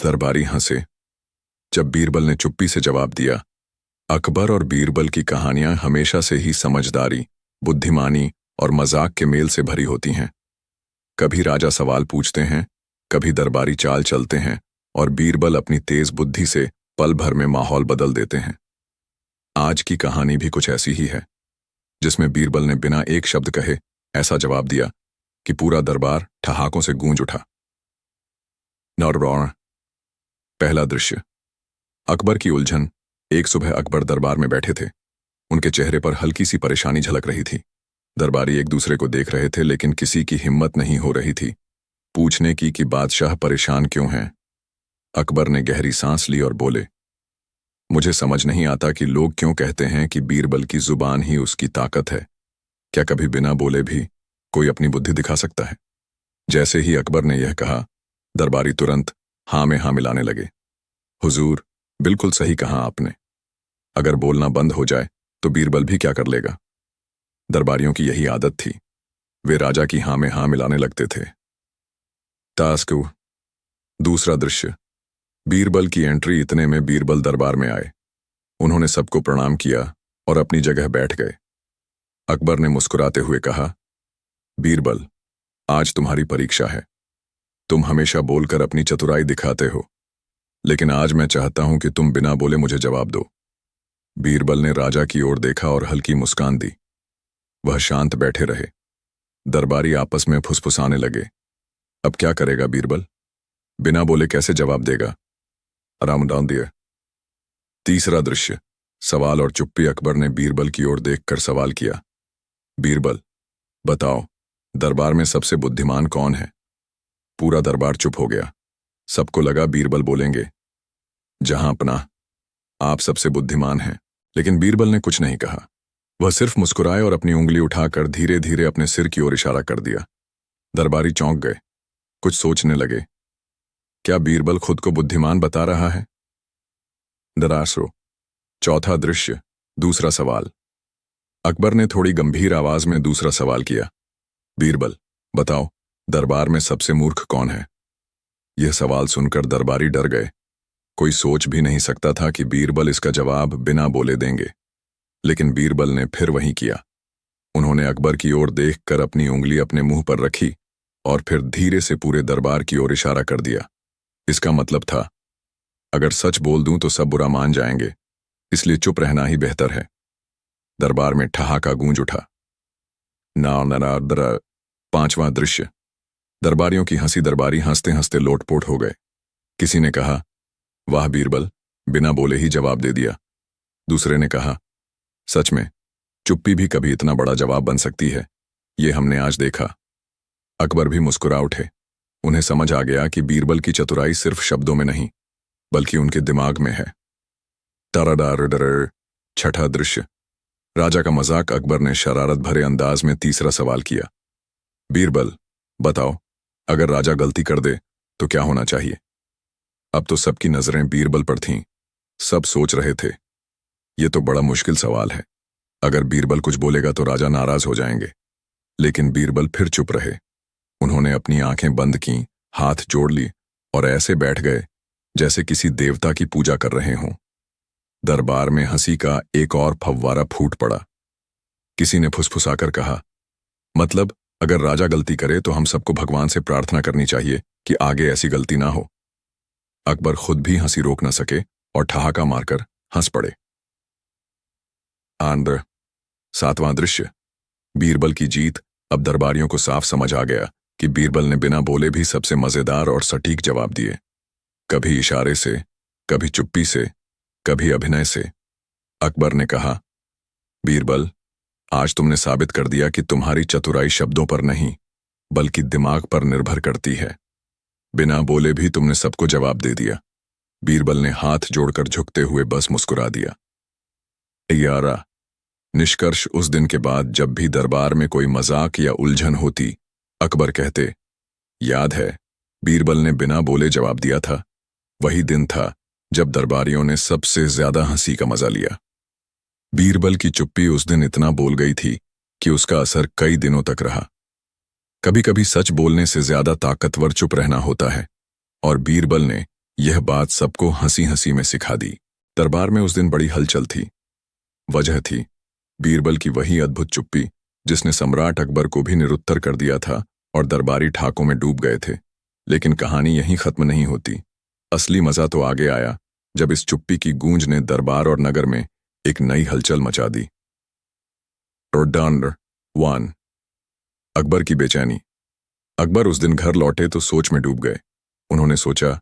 दरबारी हंसे। जब बीरबल ने चुप्पी से जवाब दिया, अकबर और बीरबल की कहानियां हमेशा से ही समझदारी, बुद्धिमानी और मजाक के मेल से भरी होती हैं। कभी राजा सवाल पूछते हैं, कभी दरबारी चाल चलते हैं और बीरबल अपनी तेज बुद्धि से पल भर में माहौल बदल देते हैं। आज की कहानी भी कुछ ऐसी ही है, जिसमें बीरबल ने बिना एक शब्द कहे ऐसा जवाब दिया कि पूरा दरबार ठहाकों से गूंज उठा। नौरौण। पहला दृश्य। अकबर की उलझन। एक सुबह अकबर दरबार में बैठे थे। उनके चेहरे पर हल्की सी परेशानी झलक रही थी। दरबारी एक दूसरे को देख रहे थे, लेकिन किसी की हिम्मत नहीं हो रही थी पूछने की कि बादशाह परेशान क्यों हैं। अकबर ने गहरी सांस ली और बोले, मुझे समझ नहीं आता कि लोग क्यों कहते हैं कि बीरबल की जुबान ही उसकी ताकत है। क्या कभी बिना बोले भी कोई अपनी बुद्धि दिखा सकता है? जैसे ही अकबर ने यह कहा, दरबारी तुरंत हाँ में हाँ मिलाने लगे। हुजूर, बिल्कुल सही कहा आपने। अगर बोलना बंद हो जाए तो बीरबल भी क्या कर लेगा? दरबारियों की यही आदत थी, वे राजा की हाँ में हाँ मिलाने लगते थे। टास्क। दूसरा दृश्य। बीरबल की एंट्री। इतने में बीरबल दरबार में आए। उन्होंने सबको प्रणाम किया और अपनी जगह बैठ गए। अकबर ने मुस्कुराते हुए कहा, बीरबल, आज तुम्हारी परीक्षा है। तुम हमेशा बोलकर अपनी चतुराई दिखाते हो, लेकिन आज मैं चाहता हूं कि तुम बिना बोले मुझे जवाब दो। बीरबल ने राजा की ओर देखा और हल्की मुस्कान दी। वह शांत बैठे रहे। दरबारी आपस में फुसफुसाने लगे। अब क्या करेगा बीरबल? बिना बोले कैसे जवाब देगा? आराम डाउन दिया। तीसरा दृश्य। सवाल और चुप्पी। अकबर ने बीरबल की ओर देखकर सवाल किया, बीरबल, बताओ, दरबार में सबसे बुद्धिमान कौन है? पूरा दरबार चुप हो गया। सबको लगा बीरबल बोलेंगे, जहां अपना, आप सबसे बुद्धिमान हैं। लेकिन बीरबल ने कुछ नहीं कहा। वह सिर्फ मुस्कुराए और अपनी उंगली उठाकर धीरे धीरे अपने सिर की ओर इशारा कर दिया। दरबारी चौंक गए, कुछ सोचने लगे। क्या बीरबल खुद को बुद्धिमान बता रहा है? दरासरो। चौथा दृश्य। दूसरा सवाल। अकबर ने थोड़ी गंभीर आवाज में दूसरा सवाल किया, बीरबल, बताओ, दरबार में सबसे मूर्ख कौन है? यह सवाल सुनकर दरबारी डर गए। कोई सोच भी नहीं सकता था कि बीरबल इसका जवाब बिना बोले देंगे। लेकिन बीरबल ने फिर वही किया। उन्होंने अकबर की ओर देखकर अपनी उंगली अपने मुंह पर रखी और फिर धीरे से पूरे दरबार की ओर इशारा कर दिया। इसका मतलब था, अगर सच बोल दूं तो सब बुरा मान जाएंगे, इसलिए चुप रहना ही बेहतर है। दरबार में ठहाका गूंज उठा। पांचवां दृश्य। दरबारियों की हंसी। दरबारी हंसते हंसते लोटपोट हो गए। किसी ने कहा, वाह बीरबल, बिना बोले ही जवाब दे दिया। दूसरे ने कहा, सच में, चुप्पी भी कभी इतना बड़ा जवाब बन सकती है, ये हमने आज देखा। अकबर भी मुस्कुरा उठे। उन्हें समझ आ गया कि बीरबल की चतुराई सिर्फ शब्दों में नहीं, बल्कि उनके दिमाग में है। टराडार। छठा दृश्य। राजा का मजाक। अकबर ने शरारत भरे अंदाज में तीसरा सवाल किया, बीरबल, बताओ, अगर राजा गलती कर दे तो क्या होना चाहिए? अब तो सबकी नजरें बीरबल पर थीं। सब सोच रहे थे, ये तो बड़ा मुश्किल सवाल है। अगर बीरबल कुछ बोलेगा तो राजा नाराज हो जाएंगे। लेकिन बीरबल फिर चुप रहे। उन्होंने अपनी आंखें बंद कीं, हाथ जोड़ ली और ऐसे बैठ गए जैसे किसी देवता की पूजा कर रहे हों। दरबार में हंसी का एक और फव्वारा फूट पड़ा। किसी ने फुसफुसाकर कहा, मतलब अगर राजा गलती करे तो हम सबको भगवान से प्रार्थना करनी चाहिए कि आगे ऐसी गलती ना हो। अकबर खुद भी हंसी रोक न सके और ठहाका मारकर हंस पड़े। आंध्र। सातवां दृश्य। बीरबल की जीत। अब दरबारियों को साफ समझ आ गया कि बीरबल ने बिना बोले भी सबसे मजेदार और सटीक जवाब दिए। कभी इशारे से, कभी चुप्पी से, कभी अभिनय से। अकबर ने कहा, बीरबल, आज तुमने साबित कर दिया कि तुम्हारी चतुराई शब्दों पर नहीं, बल्कि दिमाग पर निर्भर करती है। बिना बोले भी तुमने सबको जवाब दे दिया। बीरबल ने हाथ जोड़कर झुकते हुए बस मुस्कुरा दिया। यारा। निष्कर्ष। उस दिन के बाद जब भी दरबार में कोई मजाक या उलझन होती, अकबर कहते, याद है, बीरबल ने बिना बोले जवाब दिया था। वही दिन था जब दरबारियों ने सबसे ज्यादा हंसी का मजा लिया। बीरबल की चुप्पी उस दिन इतना बोल गई थी कि उसका असर कई दिनों तक रहा। कभी कभी सच बोलने से ज्यादा ताकतवर चुप रहना होता है, और बीरबल ने यह बात सबको हंसी हंसी में सिखा दी। दरबार में उस दिन बड़ी हलचल थी। वजह थी बीरबल की वही अद्भुत चुप्पी जिसने सम्राट अकबर को भी निरुत्तर कर दिया था और दरबारी ठाकों में डूब गए थे। लेकिन कहानी यहीं खत्म नहीं होती। असली मजा तो आगे आया जब इस चुप्पी की गूंज ने दरबार और नगर में एक नई हलचल मचा दी। डॉन 1 अकबर की बेचैनी। अकबर उस दिन घर लौटे तो सोच में डूब गए। उन्होंने सोचा,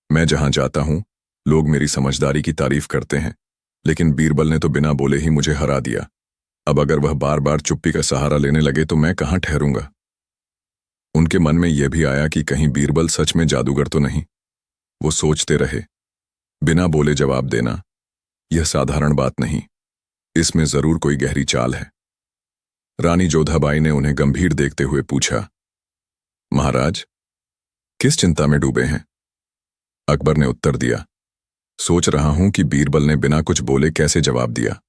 मैं जहां जाता हूं लोग मेरी समझदारी की तारीफ करते हैं, लेकिन बीरबल ने तो बिना बोले ही मुझे हरा दिया। अब अगर वह बार बार चुप्पी का सहारा लेने लगे तो मैं कहां ठहरूंगा। उनके मन में यह भी आया कि कहीं बीरबल सच में जादूगर तो नहीं। वो सोचते रहे, बिना बोले जवाब देना यह साधारण बात नहीं, इसमें जरूर कोई गहरी चाल है। रानी जोधाबाई ने उन्हें गंभीर देखते हुए पूछा, महाराज किस चिंता में डूबे हैं? अकबर ने उत्तर दिया, सोच रहा हूं कि बीरबल ने बिना कुछ बोले कैसे जवाब दिया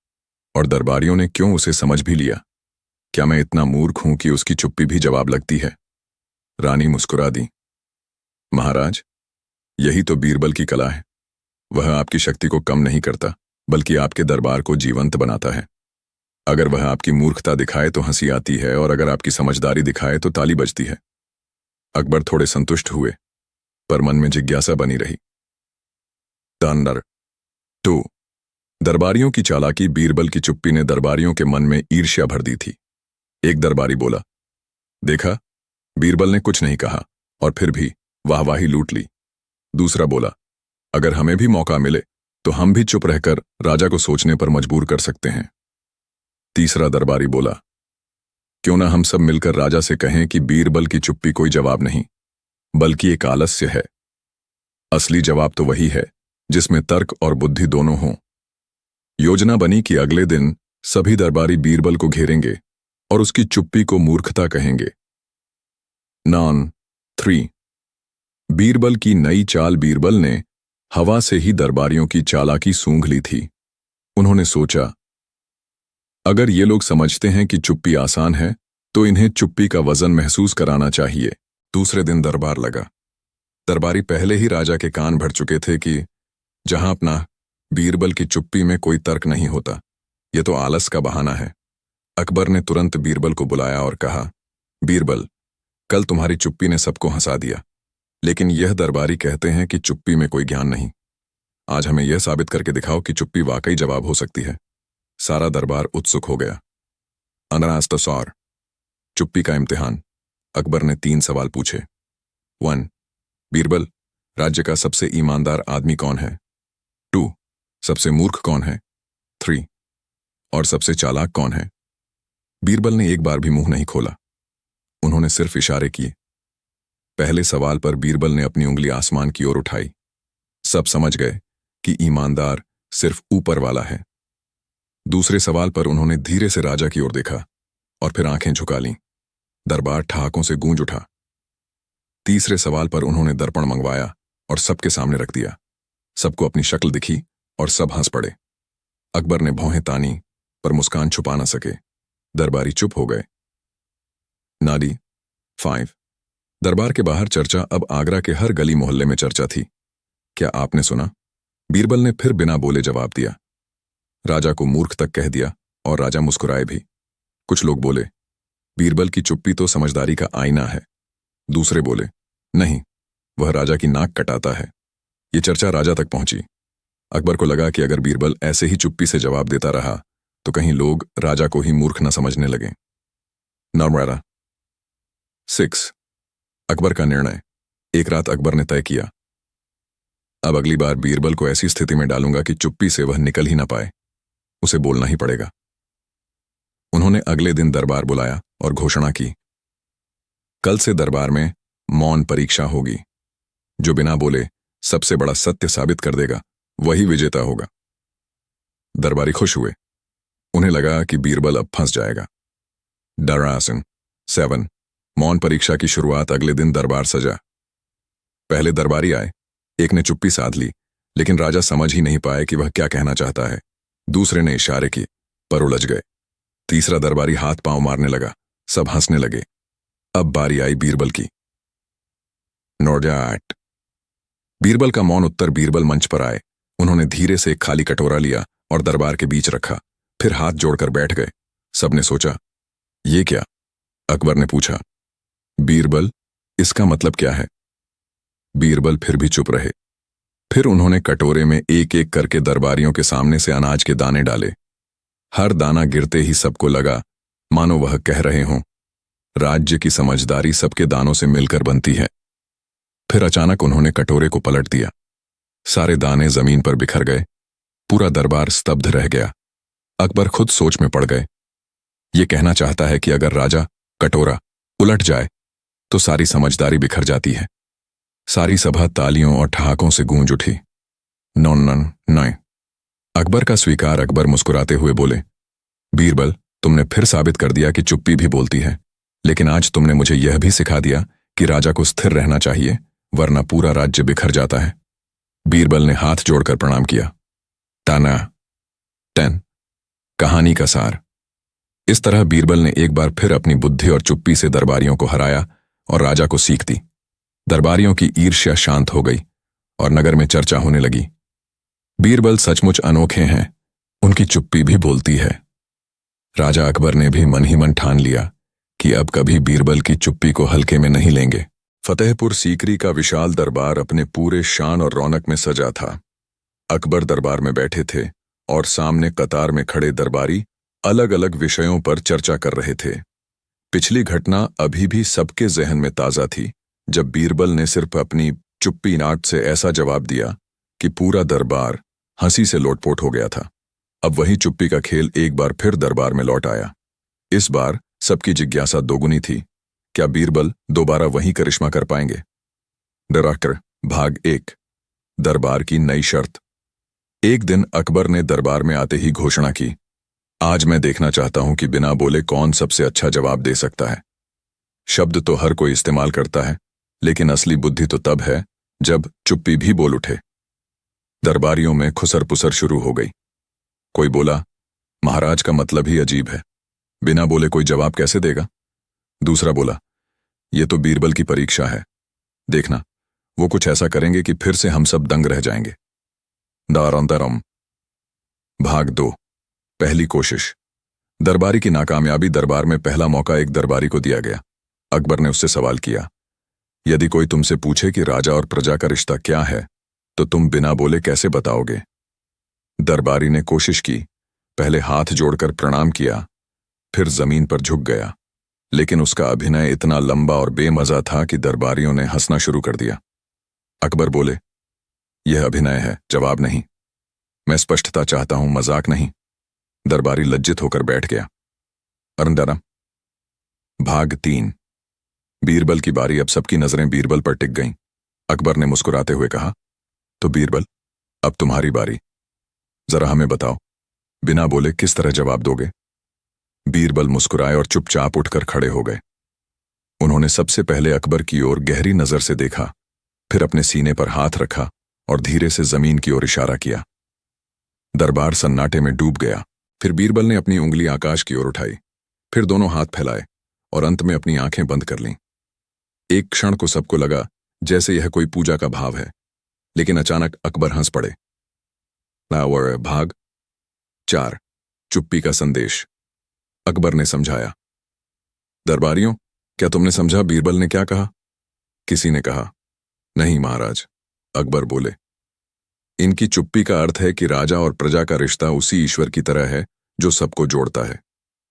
और दरबारियों ने क्यों उसे समझ भी लिया। क्या मैं इतना मूर्ख हूं कि उसकी चुप्पी भी जवाब लगती है? रानी मुस्कुरा दी, महाराज यही तो बीरबल की कला है। वह आपकी शक्ति को कम नहीं करता बल्कि आपके दरबार को जीवंत बनाता है। अगर वह आपकी मूर्खता दिखाए तो हंसी आती है और अगर आपकी समझदारी दिखाए तो ताली बजती है। अकबर थोड़े संतुष्ट हुए पर मन में जिज्ञासा बनी रही। नंबर 2 दरबारियों की चालाकी। बीरबल की चुप्पी ने दरबारियों के मन में ईर्ष्या भर दी थी। एक दरबारी बोला, देखा बीरबल ने कुछ नहीं कहा और फिर भी वाहवाही लूट ली। दूसरा बोला, अगर हमें भी मौका मिले तो हम भी चुप रहकर राजा को सोचने पर मजबूर कर सकते हैं। तीसरा दरबारी बोला, क्यों ना हम सब मिलकर राजा से कहें कि बीरबल की चुप्पी कोई जवाब नहीं बल्कि एक आलस्य है। असली जवाब तो वही है जिसमें तर्क और बुद्धि दोनों हों। योजना बनी कि अगले दिन सभी दरबारी बीरबल को घेरेंगे और उसकी चुप्पी को मूर्खता कहेंगे। नॉन 3 बीरबल की नई चाल। बीरबल ने हवा से ही दरबारियों की चालाकी सूंघ ली थी। उन्होंने सोचा, अगर ये लोग समझते हैं कि चुप्पी आसान है तो इन्हें चुप्पी का वजन महसूस कराना चाहिए। दूसरे दिन दरबार लगा। दरबारी पहले ही राजा के कान भर चुके थे कि जहां अपना बीरबल की चुप्पी में कोई तर्क नहीं होता, यह तो आलस का बहाना है। अकबर ने तुरंत बीरबल को बुलाया और कहा, बीरबल कल तुम्हारी चुप्पी ने सबको हंसा दिया, लेकिन यह दरबारी कहते हैं कि चुप्पी में कोई ज्ञान नहीं। आज हमें यह साबित करके दिखाओ कि चुप्पी वाकई जवाब हो सकती है। सारा दरबार उत्सुक हो गया। अनरास्तसार चुप्पी का इम्तिहान। अकबर ने 3 सवाल पूछे। 1 बीरबल राज्य का सबसे ईमानदार आदमी कौन है? 2 सबसे मूर्ख कौन है? 3 और सबसे चालाक कौन है? बीरबल ने एक बार भी मुंह नहीं खोला। उन्होंने सिर्फ इशारे किए। पहले सवाल पर बीरबल ने अपनी उंगली आसमान की ओर उठाई। सब समझ गए कि ईमानदार सिर्फ ऊपर वाला है। दूसरे सवाल पर उन्होंने धीरे से राजा की ओर देखा और फिर आंखें झुका लीं। दरबार ठहाकों से गूंज उठा। तीसरे सवाल पर उन्होंने दर्पण मंगवाया और सबके सामने रख दिया। सबको अपनी शक्ल दिखी और सब हंस पड़े। अकबर ने भौहें तानी पर मुस्कान छुपा न सके। दरबारी चुप हो गए। नाडी 5 दरबार के बाहर चर्चा। अब आगरा के हर गली मोहल्ले में चर्चा थी। क्या आपने सुना? बीरबल ने फिर बिना बोले जवाब दिया। राजा को मूर्ख तक कह दिया और राजा मुस्कुराए भी। कुछ लोग बोले, बीरबल की चुप्पी तो समझदारी का आईना है। दूसरे बोले, नहीं, वह राजा की नाक कटाता है। ये चर्चा राजा तक पहुंची। अकबर को लगा कि अगर बीरबल ऐसे ही चुप्पी से जवाब देता रहा तो कहीं लोग राजा को ही मूर्ख न समझने लगे। नंबर 6 अकबर का निर्णय। एक रात अकबर ने तय किया, अब अगली बार बीरबल को ऐसी स्थिति में डालूंगा कि चुप्पी से वह निकल ही ना पाए। उसे बोलना ही पड़ेगा। उन्होंने अगले दिन दरबार बुलाया और घोषणा की, कल से दरबार में मौन परीक्षा होगी। जो बिना बोले सबसे बड़ा सत्य साबित कर देगा वही विजेता होगा। दरबारी खुश हुए। उन्हें लगा कि बीरबल अब फंस जाएगा। डरासन 7 मौन परीक्षा की शुरुआत। अगले दिन दरबार सजा। पहले दरबारी आए। एक ने चुप्पी साध ली, लेकिन राजा समझ ही नहीं पाए कि वह क्या कहना चाहता है। दूसरे ने इशारे किए पर उलझ गए। तीसरा दरबारी हाथ पांव मारने लगा। सब हंसने लगे। अब बारी आई बीरबल की। नंबर 8 बीरबल का मौन उत्तर। बीरबल मंच पर आए। उन्होंने धीरे से एक खाली कटोरा लिया और दरबार के बीच रखा, फिर हाथ जोड़कर बैठ गए। सबने सोचा, ये क्या? अकबर ने पूछा। बीरबल, इसका मतलब क्या है? बीरबल फिर भी चुप रहे। फिर उन्होंने कटोरे में एक एक करके दरबारियों के सामने से अनाज के दाने डाले। हर दाना गिरते ही सबको लगा मानो वह कह रहे हों, राज्य की समझदारी सबके दानों से मिलकर बनती है। फिर अचानक उन्होंने कटोरे को पलट दिया। सारे दाने जमीन पर बिखर गए। पूरा दरबार स्तब्ध रह गया। अकबर खुद सोच में पड़ गए। ये कहना चाहता है कि अगर राजा कटोरा उलट जाए तो सारी समझदारी बिखर जाती है। सारी सभा तालियों और ठहाकों से गूंज उठी। Non non नॉय। अकबर का स्वीकार। अकबर मुस्कुराते हुए बोले, बीरबल, तुमने फिर साबित कर दिया कि चुप्पी भी बोलती है, लेकिन आज तुमने मुझे यह भी सिखा दिया कि राजा को स्थिर रहना चाहिए, वरना पूरा राज्य बिखर जाता है। बीरबल ने हाथ जोड़कर प्रणाम किया। ताना 10 कहानी का सार। इस तरह बीरबल ने एक बार फिर अपनी बुद्धि और चुप्पी से दरबारियों को हराया और राजा को सीख दी। दरबारियों की ईर्ष्या शांत हो गई और नगर में चर्चा होने लगी। बीरबल सचमुच अनोखे हैं, उनकी चुप्पी भी बोलती है। राजा अकबर ने भी मन ही मन ठान लिया कि अब कभी बीरबल की चुप्पी को हल्के में नहीं लेंगे। फतेहपुर सीकरी का विशाल दरबार अपने पूरे शान और रौनक में सजा था। अकबर दरबार में बैठे थे और सामने कतार में खड़े दरबारी अलग अलग विषयों पर चर्चा कर रहे थे। पिछली घटना अभी भी सबके जहन में ताजा थी, जब बीरबल ने सिर्फ अपनी चुप्पी नाट से ऐसा जवाब दिया कि पूरा दरबार हंसी से लोटपोट हो गया था। अब वही चुप्पी का खेल एक बार फिर दरबार में लौट आया। इस बार सबकी जिज्ञासा दोगुनी थी। क्या बीरबल दोबारा वही करिश्मा कर पाएंगे? डराकर भाग 1। दरबार की नई शर्त। एक दिन अकबर ने दरबार में आते ही घोषणा की, आज मैं देखना चाहता हूं कि बिना बोले कौन सबसे अच्छा जवाब दे सकता है। शब्द तो हर कोई इस्तेमाल करता है, लेकिन असली बुद्धि तो तब है जब चुप्पी भी बोल उठे। दरबारियों में खुसर पुसर शुरू हो गई। कोई बोला, महाराज का मतलब ही अजीब है, बिना बोले कोई जवाब कैसे देगा? दूसरा बोला, ये तो बीरबल की परीक्षा है, देखना वो कुछ ऐसा करेंगे कि फिर से हम सब दंग रह जाएंगे। दारंतरम। भाग 2। पहली कोशिश। दरबारी की नाकामयाबी। दरबार में पहला मौका एक दरबारी को दिया गया। अकबर ने उससे सवाल किया, यदि कोई तुमसे पूछे कि राजा और प्रजा का रिश्ता क्या है, तो तुम बिना बोले कैसे बताओगे? दरबारी ने कोशिश की, पहले हाथ जोड़कर प्रणाम किया, फिर जमीन पर झुक गया, लेकिन उसका अभिनय इतना लंबा और बेमजा था कि दरबारियों ने हंसना शुरू कर दिया। अकबर बोले, यह अभिनय है, जवाब नहीं। मैं स्पष्टता चाहता हूं, मजाक नहीं। दरबारी लज्जित होकर बैठ गया। अरंदरम। भाग 3। बीरबल की बारी। अब सबकी नजरें बीरबल पर टिक गईं। अकबर ने मुस्कुराते हुए कहा, तो बीरबल, अब तुम्हारी बारी। जरा हमें बताओ, बिना बोले किस तरह जवाब दोगे? बीरबल मुस्कुराए और चुपचाप उठकर खड़े हो गए। उन्होंने सबसे पहले अकबर की ओर गहरी नजर से देखा, फिर अपने सीने पर हाथ रखा और धीरे से जमीन की ओर इशारा किया। दरबार सन्नाटे में डूब गया। फिर बीरबल ने अपनी उंगली आकाश की ओर उठाई, फिर दोनों हाथ फैलाए और अंत में अपनी आंखें बंद कर लीं। एक क्षण को सबको लगा जैसे यह कोई पूजा का भाव है, लेकिन अचानक अकबर हंस पड़े। भाग 4। चुप्पी का संदेश। अकबर ने समझाया, दरबारियों, क्या तुमने समझा बीरबल ने क्या कहा? किसी ने कहा, नहीं महाराज। अकबर बोले, इनकी चुप्पी का अर्थ है कि राजा और प्रजा का रिश्ता उसी ईश्वर की तरह है जो सबको जोड़ता है।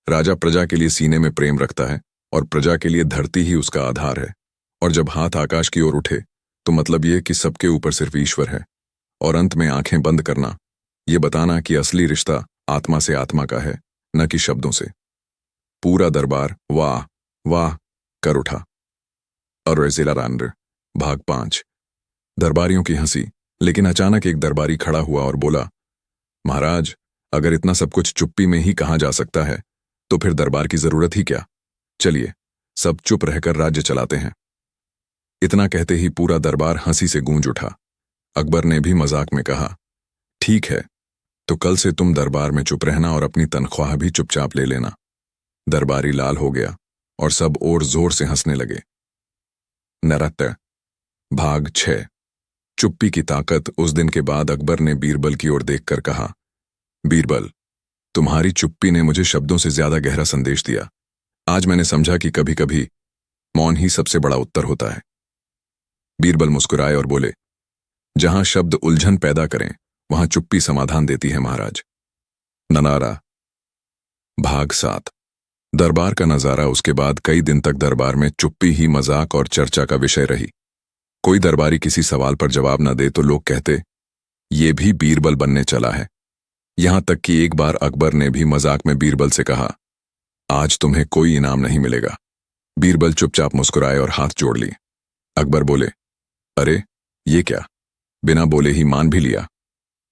राजा प्रजा के लिए सीने में प्रेम रखता है और प्रजा के लिए धरती ही उसका आधार है। और जब हाथ आकाश की ओर उठे तो मतलब यह कि सबके ऊपर सिर्फ ईश्वर है। और अंत में आंखें बंद करना, ये बताना कि असली रिश्ता आत्मा से आत्मा का है, न कि शब्दों से। पूरा दरबार वाह वाह कर उठा। और जिलारांड्र। भाग 5। दरबारियों की हंसी। लेकिन अचानक एक दरबारी खड़ा हुआ और बोला, महाराज, अगर इतना सब कुछ चुप्पी में ही कहा जा सकता है तो फिर दरबार की जरूरत ही क्या? चलिए सब चुप रहकर राज्य चलाते हैं। इतना कहते ही पूरा दरबार हंसी से गूंज उठा। अकबर ने भी मजाक में कहा, ठीक है, तो कल से तुम दरबार में चुप रहना और अपनी तनख्वाह भी चुपचाप ले लेना। दरबारी लाल हो गया और सब और जोर से हंसने लगे। नृत्य। भाग 6। चुप्पी की ताकत। उस दिन के बाद अकबर ने बीरबल की ओर देखकर कहा, बीरबल, तुम्हारी चुप्पी ने मुझे शब्दों से ज्यादा गहरा संदेश दिया। आज मैंने समझा कि कभी कभी मौन ही सबसे बड़ा उत्तर होता है। बीरबल मुस्कुराए और बोले, जहां शब्द उलझन पैदा करें वहां चुप्पी समाधान देती है महाराज। ननारा भाग 7। दरबार का नजारा। उसके बाद कई दिन तक दरबार में चुप्पी ही मजाक और चर्चा का विषय रही। कोई दरबारी किसी सवाल पर जवाब न दे तो लोग कहते, ये भी बीरबल बनने चला है। यहां तक कि एक बार अकबर ने भी मजाक में बीरबल से कहा, आज तुम्हें कोई इनाम नहीं मिलेगा। बीरबल चुपचाप मुस्कुराए और हाथ जोड़ लिए। अकबर बोले, अरे ये क्या? बिना बोले ही मान भी लिया।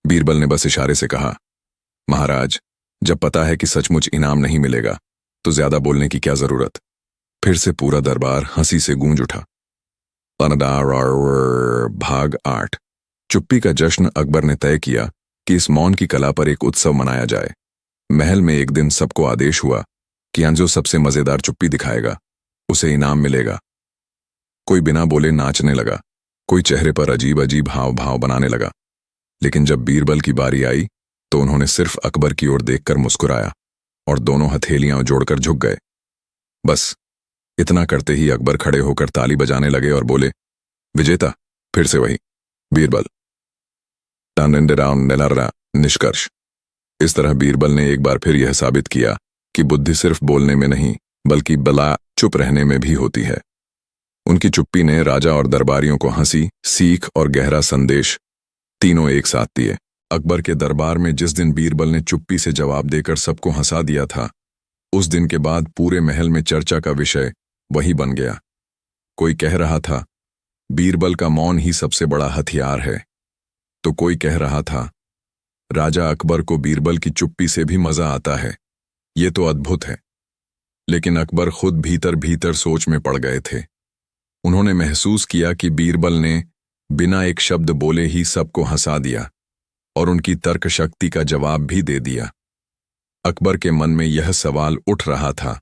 बीरबल ने बस इशारे से कहा, महाराज, जब पता है कि सचमुच इनाम नहीं मिलेगा तो ज्यादा बोलने की क्या जरूरत। फिर से पूरा दरबार हंसी से गूंज उठा। भाग 8। चुप्पी का जश्न। अकबर ने तय किया कि इस मौन की कला पर एक उत्सव मनाया जाए। महल में एक दिन सबको आदेश हुआ कि जो सबसे मजेदार चुप्पी दिखाएगा उसे इनाम मिलेगा। कोई बिना बोले नाचने लगा, कोई चेहरे पर अजीब अजीब हाव भाव बनाने लगा। लेकिन जब बीरबल की बारी आई तो उन्होंने सिर्फ अकबर की ओर देखकर मुस्कुराया और दोनों हथेलियां जोड़कर झुक गए। बस इतना करते ही अकबर खड़े होकर ताली बजाने लगे और बोले, विजेता फिर से वही, बीरबल। निष्कर्ष। इस तरह बीरबल ने एक बार फिर यह साबित किया कि बुद्धि सिर्फ बोलने में नहीं बल्कि बला चुप रहने में भी होती है। उनकी चुप्पी ने राजा और दरबारियों को हंसी, सीख और गहरा संदेश तीनों एक साथ दिए। अकबर के दरबार में जिस दिन बीरबल ने चुप्पी से जवाब देकर सबको हंसा दिया था, उस दिन के बाद पूरे महल में चर्चा का विषय वही बन गया। कोई कह रहा था, बीरबल का मौन ही सबसे बड़ा हथियार है, तो कोई कह रहा था, राजा अकबर को बीरबल की चुप्पी से भी मजा आता है। ये तो अद्भुत है। लेकिन अकबर खुद भीतर भीतर सोच में पड़ गए थे। उन्होंने महसूस किया कि बीरबल ने बिना एक शब्द बोले ही सबको हंसा दिया और उनकी तर्क शक्ति का जवाब भी दे दिया। अकबर के मन में यह सवाल उठ रहा था,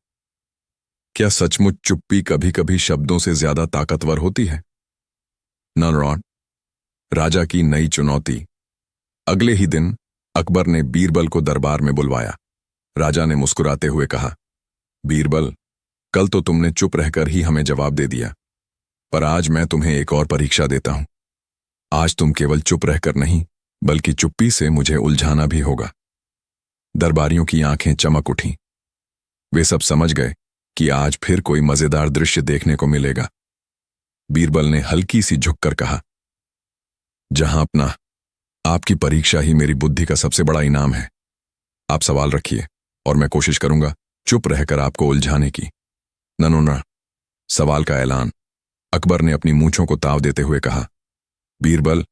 क्या सचमुच चुप्पी कभी कभी शब्दों से ज्यादा ताकतवर होती है? नरौन राजा की नई चुनौती। अगले ही दिन अकबर ने बीरबल को दरबार में बुलवाया। राजा ने मुस्कुराते हुए कहा, बीरबल, कल तो तुमने चुप रहकर ही हमें जवाब दे दिया, पर आज मैं तुम्हें एक और परीक्षा देता हूं। आज तुम केवल चुप रहकर नहीं बल्कि चुप्पी से मुझे उलझाना भी होगा। दरबारियों की आंखें चमक उठीं। वे सब समझ गए कि आज फिर कोई मजेदार दृश्य देखने को मिलेगा। बीरबल ने हल्की सी झुककर कहा, जहां अपना आपकी परीक्षा ही मेरी बुद्धि का सबसे बड़ा इनाम है। आप सवाल रखिए और मैं कोशिश करूंगा चुप रहकर आपको उलझाने की। ननोना सवाल का ऐलान। अकबर ने अपनी मूंछों को ताव देते हुए कहा, बीरबल,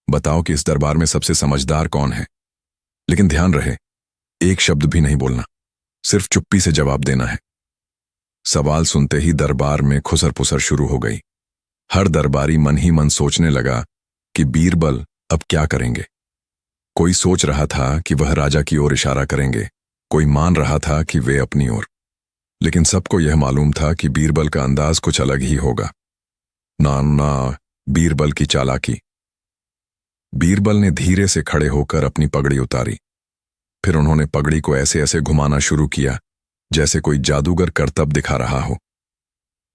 बताओ कि इस दरबार में सबसे समझदार कौन है? लेकिन ध्यान रहे, एक शब्द भी नहीं बोलना, सिर्फ चुप्पी से जवाब देना है। सवाल सुनते ही दरबार में खुसर पुसर शुरू हो गई। हर दरबारी मन ही मन सोचने लगा कि बीरबल अब क्या करेंगे। कोई सोच रहा था कि वह राजा की ओर इशारा करेंगे, कोई मान रहा था कि वे अपनी ओर। लेकिन सबको यह मालूम था कि बीरबल का अंदाज कुछ अलग ही होगा। ना बीरबल की चालाकी। बीरबल ने धीरे से खड़े होकर अपनी पगड़ी उतारी। फिर उन्होंने पगड़ी को ऐसे ऐसे घुमाना शुरू किया जैसे कोई जादूगर करतब दिखा रहा हो।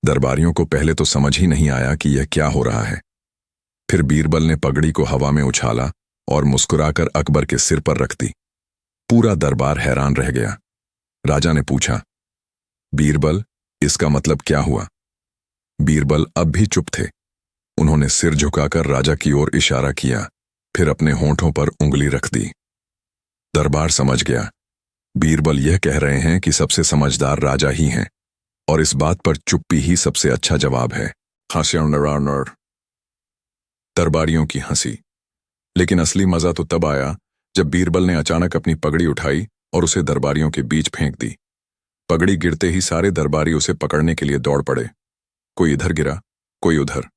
दरबारियों को पहले तो समझ ही नहीं आया कि यह क्या हो रहा है। फिर बीरबल ने पगड़ी को हवा में उछाला और मुस्कुराकर अकबर के सिर पर रख दी। पूरा दरबार हैरान रह गया। राजा ने पूछा, बीरबल, इसका मतलब क्या हुआ? बीरबल अब भी चुप थे। उन्होंने सिर झुकाकर राजा की ओर इशारा किया, फिर अपने होंठों पर उंगली रख दी। दरबार समझ गया, बीरबल यह कह रहे हैं कि सबसे समझदार राजा ही हैं और इस बात पर चुप्पी ही सबसे अच्छा जवाब है। दरबारियों की हंसी। लेकिन असली मजा तो तब आया जब बीरबल ने अचानक अपनी पगड़ी उठाई और उसे दरबारियों के बीच फेंक दी। पगड़ी गिरते ही सारे दरबारी उसे पकड़ने के लिए दौड़ पड़े। कोई इधर गिरा, कोई उधर।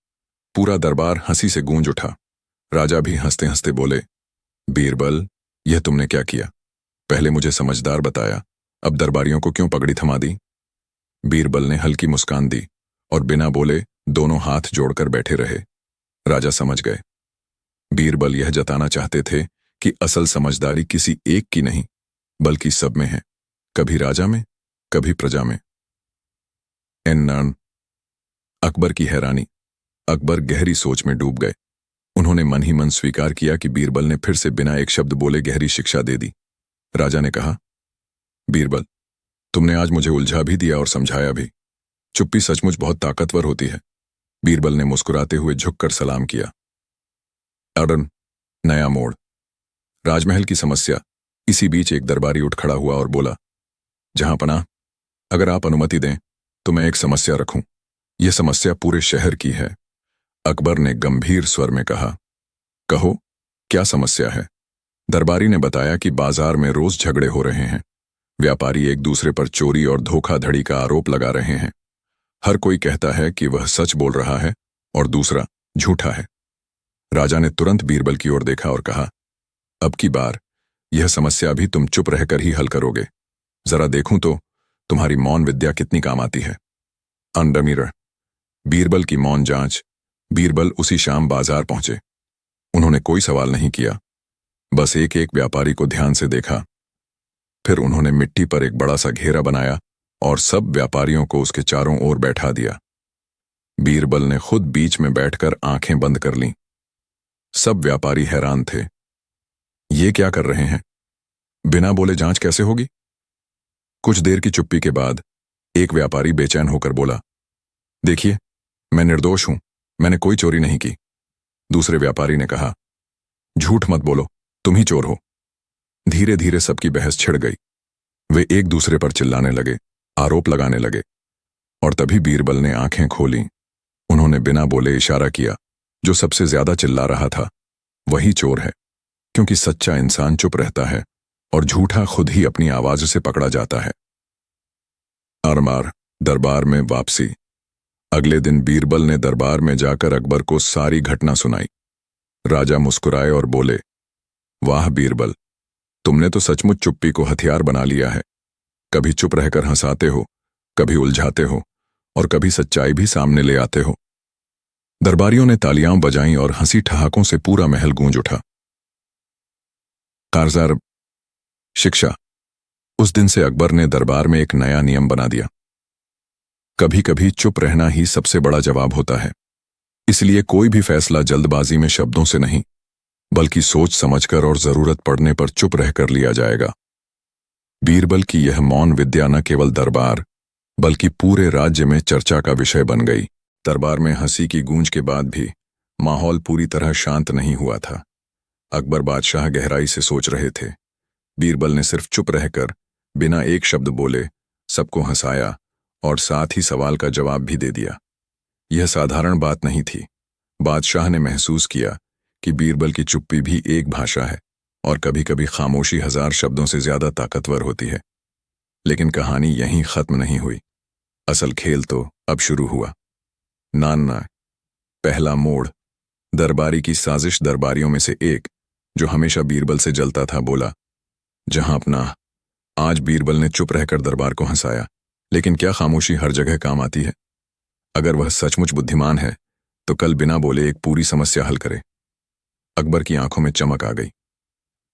पूरा दरबार हंसी से गूंज उठा। राजा भी हंसते हंसते बोले, बीरबल, यह तुमने क्या किया? पहले मुझे समझदार बताया, अब दरबारियों को क्यों पगड़ी थमा दी? बीरबल ने हल्की मुस्कान दी और बिना बोले दोनों हाथ जोड़कर बैठे रहे। राजा समझ गए, बीरबल यह जताना चाहते थे कि असल समझदारी किसी एक की नहीं, बल्कि सब में है, कभी राजा में, कभी प्रजा में। एन अकबर की हैरानी। अकबर गहरी सोच में डूब गए। उन्होंने मन ही मन स्वीकार किया कि बीरबल ने फिर से बिना एक शब्द बोले गहरी शिक्षा दे दी। राजा ने कहा, बीरबल, तुमने आज मुझे उलझा भी दिया और समझाया भी। चुप्पी सचमुच बहुत ताकतवर होती है। बीरबल ने मुस्कुराते हुए झुककर सलाम किया। अड़न, नया मोड़। राजमहल की समस्या। इसी बीच एक दरबारी उठ खड़ा हुआ और बोला, जहां पनाह, अगर आप अनुमति दें तो मैं एक समस्या रखूं। यह समस्या पूरे शहर की है। अकबर ने गंभीर स्वर में कहा, कहो, क्या समस्या है? दरबारी ने बताया कि बाजार में रोज झगड़े हो रहे हैं। व्यापारी एक दूसरे पर चोरी और धोखाधड़ी का आरोप लगा रहे हैं। हर कोई कहता है कि वह सच बोल रहा है और दूसरा झूठा है। राजा ने तुरंत बीरबल की ओर देखा और कहा, अब की बार यह समस्या भी तुम चुप रहकर ही हल करोगे। जरा देखूं तो तुम्हारी मौन विद्या कितनी काम आती है। Under mirror. बीरबल की मौन जांच। बीरबल उसी शाम बाजार पहुंचे। उन्होंने कोई सवाल नहीं किया, बस एक एक व्यापारी को ध्यान से देखा। फिर उन्होंने मिट्टी पर एक बड़ा सा घेरा बनाया और सब व्यापारियों को उसके चारों ओर बैठा दिया। बीरबल ने खुद बीच में बैठकर आंखें बंद कर लीं। सब व्यापारी हैरान थे। ये क्या कर रहे हैं? बिना बोले जांच कैसे होगी? कुछ देर की चुप्पी के बाद एक व्यापारी बेचैन होकर बोला, देखिए, मैं निर्दोष हूं, मैंने कोई चोरी नहीं की। दूसरे व्यापारी ने कहा, झूठ मत बोलो, तुम ही चोर हो। धीरे धीरे सबकी बहस छिड़ गई। वे एक दूसरे पर चिल्लाने लगे, आरोप लगाने लगे। और तभी बीरबल ने आंखें खोलीं। उन्होंने बिना बोले इशारा किया। जो सबसे ज्यादा चिल्ला रहा था वही चोर है, क्योंकि सच्चा इंसान चुप रहता है और झूठा खुद ही अपनी आवाज से पकड़ा जाता है। आरमार। दरबार में वापसी। अगले दिन बीरबल ने दरबार में जाकर अकबर को सारी घटना सुनाई। राजा मुस्कुराए और बोले, वाह बीरबल, तुमने तो सचमुच चुप्पी को हथियार बना लिया है। कभी चुप रहकर हंसाते हो, कभी उलझाते हो और कभी सच्चाई भी सामने ले आते हो। दरबारियों ने तालियां बजाईं और हंसी ठहाकों से पूरा महल गूंज उठा। कारजार। शिक्षा। उस दिन से अकबर ने दरबार में एक नया नियम बना दिया। कभी कभी चुप रहना ही सबसे बड़ा जवाब होता है। इसलिए कोई भी फैसला जल्दबाजी में शब्दों से नहीं, बल्कि सोच समझकर और जरूरत पड़ने पर चुप रहकर लिया जाएगा। बीरबल की यह मौन विद्या न केवल दरबार बल्कि पूरे राज्य में चर्चा का विषय बन गई। दरबार में हंसी की गूंज के बाद भी माहौल पूरी तरह शांत नहीं हुआ था। अकबर बादशाह गहराई से सोच रहे थे। बीरबल ने सिर्फ चुप रहकर बिना एक शब्द बोले सबको हंसाया और साथ ही सवाल का जवाब भी दे दिया। यह साधारण बात नहीं थी। बादशाह ने महसूस किया कि बीरबल की चुप्पी भी एक भाषा है और कभी कभी खामोशी 1000 शब्दों से ज्यादा ताकतवर होती है। लेकिन कहानी यहीं खत्म नहीं हुई। असल खेल तो अब शुरू हुआ। नाना। पहला मोड़। दरबारी की साजिश। दरबारियों में से एक, जो हमेशा बीरबल से जलता था, बोला, जहां अपना। आज बीरबल ने चुप रहकर दरबार को हंसाया, लेकिन क्या खामोशी हर जगह काम आती है? अगर वह सचमुच बुद्धिमान है तो कल बिना बोले एक पूरी समस्या हल करे। अकबर की आंखों में चमक आ गई।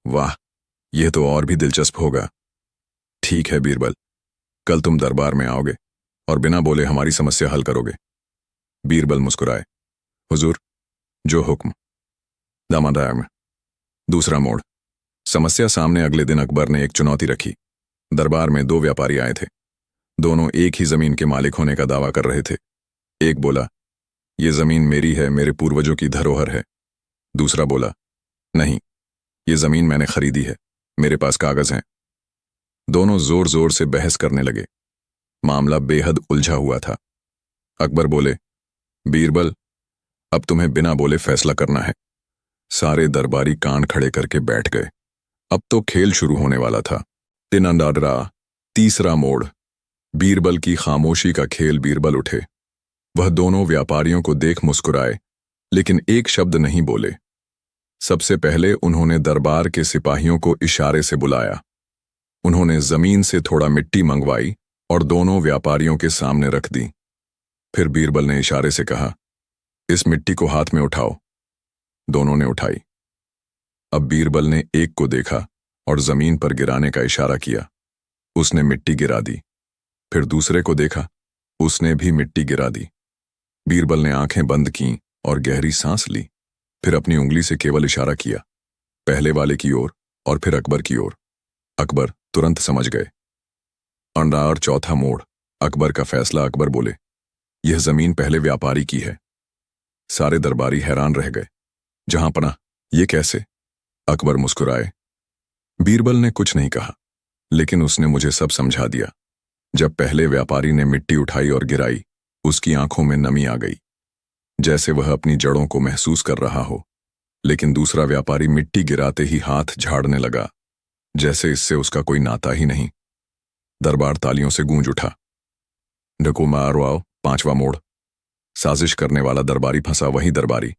वाह, यह तो और भी दिलचस्प होगा। ठीक है बीरबल, कल तुम दरबार में आओगे और बिना बोले हमारी समस्या हल करोगे। बीरबल मुस्कुराए। हुजूर, जो हुक्म। दामादार। दूसरा मोड़। समस्या सामने। अगले दिन अकबर ने एक चुनौती रखी। दरबार में 2 व्यापारी आए थे। दोनों एक ही जमीन के मालिक होने का दावा कर रहे थे। एक बोला, ये जमीन मेरी है, मेरे पूर्वजों की धरोहर है। दूसरा बोला, नहीं, ये जमीन मैंने खरीदी है, मेरे पास कागज हैं। दोनों जोर जोर से बहस करने लगे। मामला बेहद उलझा हुआ था। अकबर बोले, बीरबल, अब तुम्हें बिना बोले फैसला करना है। सारे दरबारी कान खड़े करके बैठ गए। अब तो खेल शुरू होने वाला था। तिनंदाडरा। तीसरा मोड़। बीरबल की खामोशी का खेल। बीरबल उठे। वह दोनों व्यापारियों को देख मुस्कुराए, लेकिन एक शब्द नहीं बोले। सबसे पहले उन्होंने दरबार के सिपाहियों को इशारे से बुलाया। उन्होंने जमीन से थोड़ा मिट्टी मंगवाई और दोनों व्यापारियों के सामने रख दी। फिर बीरबल ने इशारे से कहा, इस मिट्टी को हाथ में उठाओ। दोनों ने उठाई। अब बीरबल ने एक को देखा और जमीन पर गिराने का इशारा किया। उसने मिट्टी गिरा दी। फिर दूसरे को देखा, उसने भी मिट्टी गिरा दी। बीरबल ने आंखें बंद कीं और गहरी सांस ली। फिर अपनी उंगली से केवल इशारा किया, पहले वाले की ओर और फिर अकबर की ओर। अकबर तुरंत समझ गए। और चौथा मोड़, अकबर का फैसला। अकबर बोले, यह जमीन पहले व्यापारी की है। सारे दरबारी हैरान रह गए। जहां पनाह, ये कैसे? अकबर मुस्कुराए। बीरबल ने कुछ नहीं कहा, लेकिन उसने मुझे सब समझा दिया। जब पहले व्यापारी ने मिट्टी उठाई और गिराई, उसकी आंखों में नमी आ गई, जैसे वह अपनी जड़ों को महसूस कर रहा हो। लेकिन दूसरा व्यापारी मिट्टी गिराते ही हाथ झाड़ने लगा, जैसे इससे उसका कोई नाता ही नहीं। दरबार तालियों से गूंज उठा। डको मारवाओ, पांचवा मोड़। साजिश करने वाला दरबारी फंसा, वही दरबारी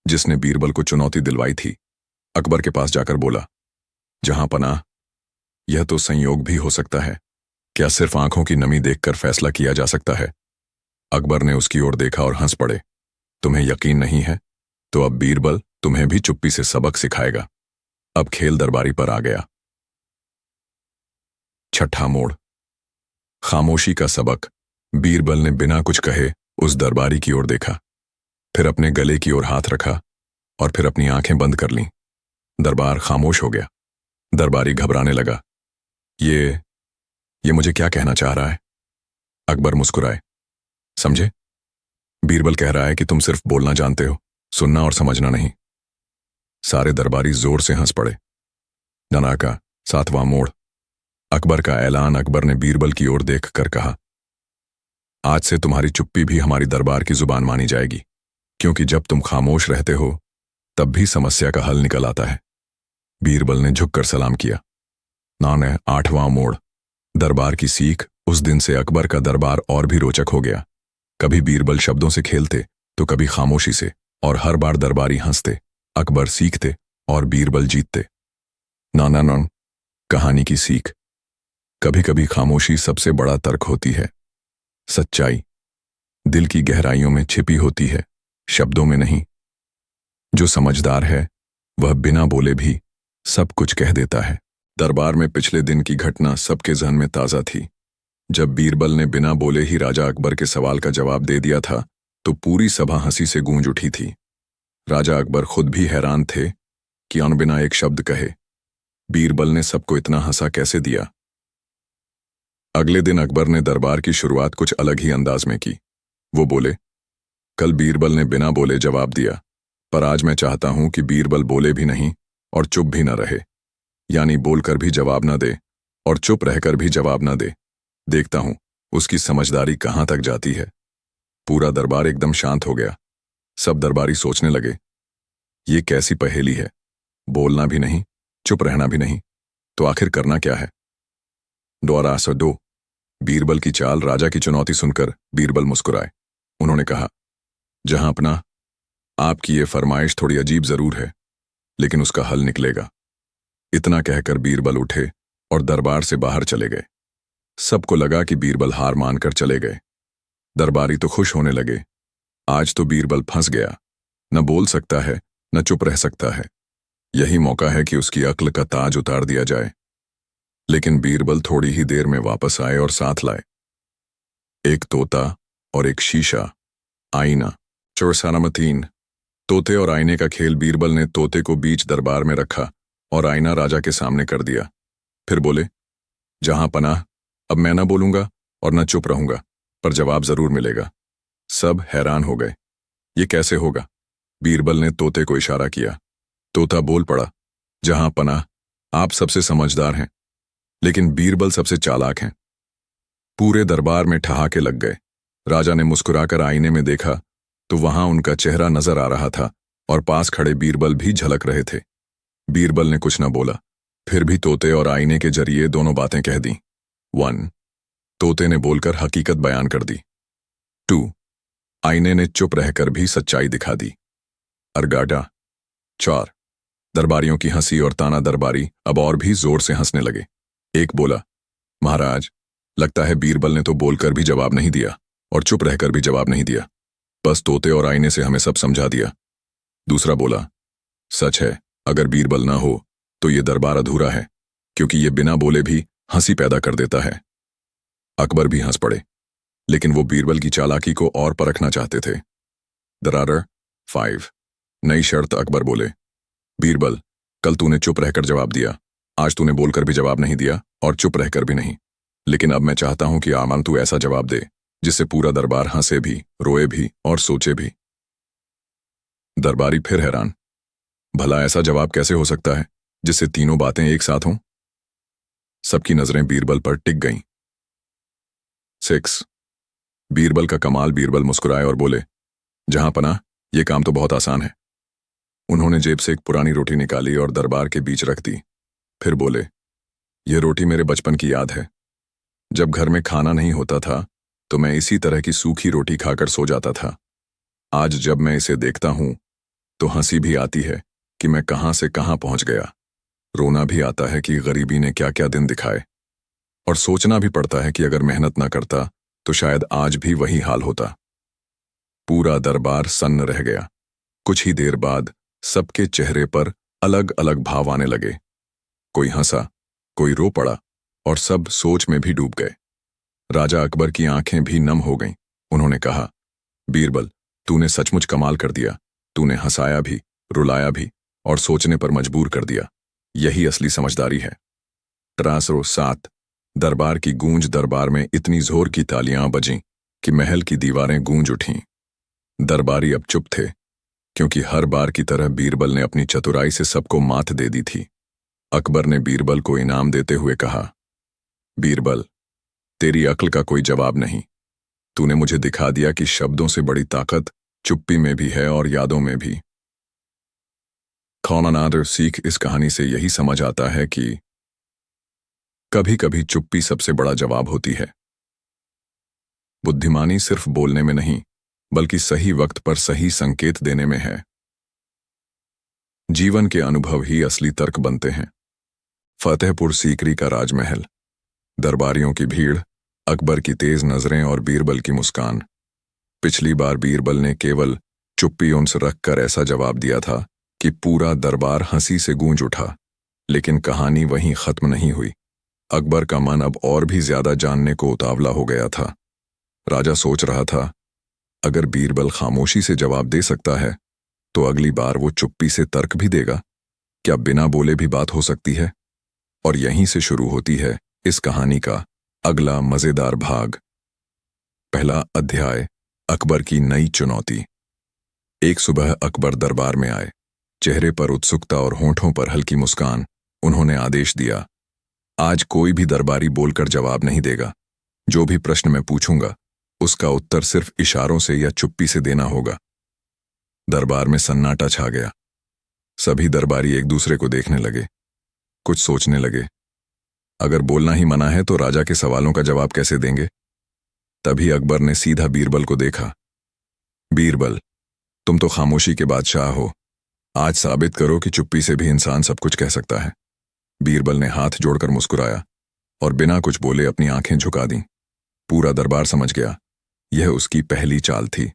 जिसने बीरबल को चुनौती दिलवाई थी। अकबर के पास जाकर बोला, जहां पनाह, यह तो संयोग भी हो सकता है। क्या सिर्फ आंखों की नमी देखकर फैसला किया जा सकता है? अकबर ने उसकी ओर देखा और हंस पड़े। तुम्हें यकीन नहीं है? तो अब बीरबल तुम्हें भी चुप्पी से सबक सिखाएगा। अब खेल दरबारी पर आ गया। छठा मोड़, खामोशी का सबक। बीरबल ने बिना कुछ कहे उस दरबारी की ओर देखा, फिर अपने गले की ओर हाथ रखा और फिर अपनी आंखें बंद कर लीं। दरबार खामोश हो गया। दरबारी घबराने लगा। ये मुझे क्या कहना चाह रहा है? अकबर मुस्कुराए। समझे? बीरबल कह रहा है कि तुम सिर्फ बोलना जानते हो, सुनना और समझना नहीं। सारे दरबारी जोर से हंस पड़े। का सातवां मोड़, अकबर का ऐलान। अकबर ने बीरबल की ओर देखकर कहा, आज से तुम्हारी चुप्पी भी हमारी दरबार की जुबान मानी जाएगी, क्योंकि जब तुम खामोश रहते हो तब भी समस्या का हल निकल आता है। बीरबल ने झुककर सलाम किया। आठवां मोड़, दरबार की सीख। उस दिन से अकबर का दरबार और भी रोचक हो गया। कभी बीरबल शब्दों से खेलते तो कभी खामोशी से, और हर बार दरबारी हंसते, अकबर सीखते और बीरबल जीतते। कहानी की सीख। कभी कभी खामोशी सबसे बड़ा तर्क होती है। सच्चाई दिल की गहराइयों में छिपी होती है, शब्दों में नहीं। जो समझदार है वह बिना बोले भी सब कुछ कह देता है। दरबार में पिछले दिन की घटना सबके जहन में ताजा थी। जब बीरबल ने बिना बोले ही राजा अकबर के सवाल का जवाब दे दिया था, तो पूरी सभा हंसी से गूंज उठी थी। राजा अकबर खुद भी हैरान थे कि बिना एक शब्द कहे बीरबल ने सबको इतना हंसा कैसे दिया। अगले दिन अकबर ने दरबार की शुरुआत कुछ अलग ही अंदाज में की। वो बोले, कल बीरबल ने बिना बोले जवाब दिया, पर आज मैं चाहता हूं कि बीरबल बोले भी नहीं और चुप भी न रहे, यानी बोलकर भी जवाब न दे और चुप रहकर भी जवाब न दे। देखता हूं उसकी समझदारी कहां तक जाती है। पूरा दरबार एकदम शांत हो गया। सब दरबारी सोचने लगे, ये कैसी पहेली है, बोलना भी नहीं, चुप रहना भी नहीं, तो आखिर करना क्या है? दो, बीरबल की चाल। राजा की चुनौती सुनकर बीरबल मुस्कुराए। उन्होंने कहा, जहां अपना, आपकी ये फरमाइश थोड़ी अजीब जरूर है, लेकिन उसका हल निकलेगा। इतना कहकर बीरबल उठे और दरबार से बाहर चले गए। सबको लगा कि बीरबल हार मानकर चले गए। दरबारी तो खुश होने लगे। आज तो बीरबल फंस गया, न बोल सकता है न चुप रह सकता है। यही मौका है कि उसकी अक्ल का ताज उतार दिया जाए। लेकिन बीरबल थोड़ी ही देर में वापस आए और साथ लाए एक तोता और एक शीशा, आईना। चौरसानामा 3, तोते और आईने का खेल। बीरबल ने तोते को बीच दरबार में रखा और आईना राजा के सामने कर दिया। फिर बोले, जहां पनाह, अब मैं न बोलूंगा और न चुप रहूंगा, पर जवाब जरूर मिलेगा। सब हैरान हो गए। ये कैसे होगा? बीरबल ने तोते को इशारा किया। तोता बोल पड़ा, जहां पनाह, आप सबसे समझदार हैं, लेकिन बीरबल सबसे चालाक हैं। पूरे दरबार में ठहाके लग गए। राजा ने मुस्कुराकर आईने में देखा तो वहां उनका चेहरा नजर आ रहा था और पास खड़े बीरबल भी झलक रहे थे। बीरबल ने कुछ न बोला, फिर भी तोते और आईने के जरिए दोनों बातें कह दी। 1, तोते ने बोलकर हकीकत बयान कर दी। 2, आईने ने चुप रहकर भी सच्चाई दिखा दी। अरगाडा। 4, दरबारियों की हंसी और ताना। दरबारी अब और भी जोर से हंसने लगे। एक बोला, महाराज, लगता है बीरबल ने तो बोलकर भी जवाब नहीं दिया और चुप रहकर भी जवाब नहीं दिया, बस तोते और आईने से हमें सब समझा दिया। दूसरा बोला, सच है, अगर बीरबल ना हो तो ये दरबार अधूरा है, क्योंकि ये बिना बोले भी हंसी पैदा कर देता है। अकबर भी हंस पड़े, लेकिन वो बीरबल की चालाकी को और परखना चाहते थे। दरार 5। नई शर्त। अकबर बोले, बीरबल, कल तूने चुप रहकर जवाब दिया, आज तूने बोलकर भी जवाब नहीं दिया और चुप रहकर भी नहीं। लेकिन अब मैं चाहता हूं कि आमान तू ऐसा जवाब दे जिससे पूरा दरबार हंसे भी, रोए भी और सोचे भी। दरबारी फिर हैरान। भला ऐसा जवाब कैसे हो सकता है जिससे तीनों बातें एक साथ हों? सबकी नजरें बीरबल पर टिक गईं। 6। बीरबल का कमाल। बीरबल मुस्कुराए और बोले, जहां पना, ये काम तो बहुत आसान है। उन्होंने जेब से एक पुरानी रोटी निकाली और दरबार के बीच रख दी। फिर बोले, यह रोटी मेरे बचपन की याद है। जब घर में खाना नहीं होता था तो मैं इसी तरह की सूखी रोटी खाकर सो जाता था। आज जब मैं इसे देखता हूं तो हंसी भी आती है कि मैं कहां से कहां पहुंच गया। रोना भी आता है कि गरीबी ने क्या क्या दिन दिखाए, और सोचना भी पड़ता है कि अगर मेहनत न करता तो शायद आज भी वही हाल होता। पूरा दरबार सन्न रह गया। कुछ ही देर बाद सबके चेहरे पर अलग अलग भाव आने लगे। कोई हंसा, कोई रो पड़ा और सब सोच में भी डूब गए। राजा अकबर की आंखें भी नम हो गईं। उन्होंने कहा, बीरबल, तूने सचमुच कमाल कर दिया। तूने हंसाया भी, रुलाया भी और सोचने पर मजबूर कर दिया। यही असली समझदारी है। 7। दरबार की गूंज। दरबार में इतनी जोर की तालियां बजीं कि महल की दीवारें गूंज उठीं। दरबारी अब चुप थे, क्योंकि हर बार की तरह बीरबल ने अपनी चतुराई से सबको मात दे दी थी। अकबर ने बीरबल को इनाम देते हुए कहा, बीरबल, तेरी अक्ल का कोई जवाब नहीं। तूने मुझे दिखा दिया कि शब्दों से बड़ी ताकत चुप्पी में भी है और यादों में भी। खौनानादर सीख इस कहानी से यही समझ आता है कि कभी कभी चुप्पी सबसे बड़ा जवाब होती है। बुद्धिमानी सिर्फ बोलने में नहीं, बल्कि सही वक्त पर सही संकेत देने में है। जीवन के अनुभव ही असली तर्क बनते हैं। फतेहपुर सीकरी का राजमहल, दरबारियों की भीड़, अकबर की तेज नजरें और बीरबल की मुस्कान। पिछली बार बीरबल ने केवल चुप्पी उनसे रखकर ऐसा जवाब दिया था कि पूरा दरबार हंसी से गूंज उठा। लेकिन कहानी वहीं खत्म नहीं हुई। अकबर का मन अब और भी ज्यादा जानने को उतावला हो गया था। राजा सोच रहा था, अगर बीरबल खामोशी से जवाब दे सकता है तो अगली बार वो चुप्पी से तर्क भी देगा। क्या बिना बोले भी बात हो सकती है? और यहीं से शुरू होती है इस कहानी का अगला मजेदार भाग। पहला अध्याय, अकबर की नई चुनौती। एक सुबह अकबर दरबार में आए, चेहरे पर उत्सुकता और होंठों पर हल्की मुस्कान। उन्होंने आदेश दिया, आज कोई भी दरबारी बोलकर जवाब नहीं देगा। जो भी प्रश्न मैं पूछूंगा उसका उत्तर सिर्फ इशारों से या चुप्पी से देना होगा। दरबार में सन्नाटा छा गया। सभी दरबारी एक दूसरे को देखने लगे, कुछ सोचने लगे। अगर बोलना ही मना है तो राजा के सवालों का जवाब कैसे देंगे? तभी अकबर ने सीधा बीरबल को देखा। बीरबल, तुम तो खामोशी के बादशाह हो। आज साबित करो कि चुप्पी से भी इंसान सब कुछ कह सकता है। बीरबल ने हाथ जोड़कर मुस्कुराया और बिना कुछ बोले अपनी आंखें झुका दी। पूरा दरबार समझ गया, यह उसकी पहली चाल थी।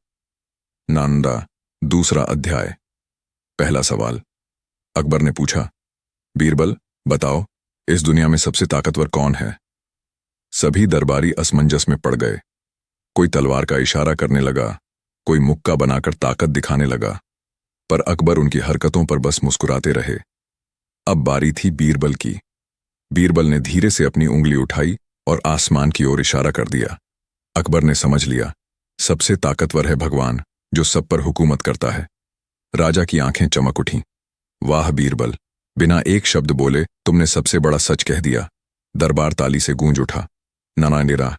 नांदा। दूसरा अध्याय। पहला सवाल। अकबर ने पूछा, बीरबल, बताओ, इस दुनिया में सबसे ताकतवर कौन है? सभी दरबारी असमंजस में पड़ गए। कोई तलवार का इशारा करने लगा, कोई मुक्का बनाकर ताकत दिखाने लगा, पर अकबर उनकी हरकतों पर बस मुस्कुराते रहे। अब बारी थी बीरबल की। बीरबल ने धीरे से अपनी उंगली उठाई और आसमान की ओर इशारा कर दिया। अकबर ने समझ लिया, सबसे ताकतवर है भगवान, जो सब पर हुकूमत करता है। राजा की आंखें चमक उठीं। वाह बीरबल, बिना एक शब्द बोले तुमने सबसे बड़ा सच कह दिया। दरबार ताली से गूंज उठा। नाना।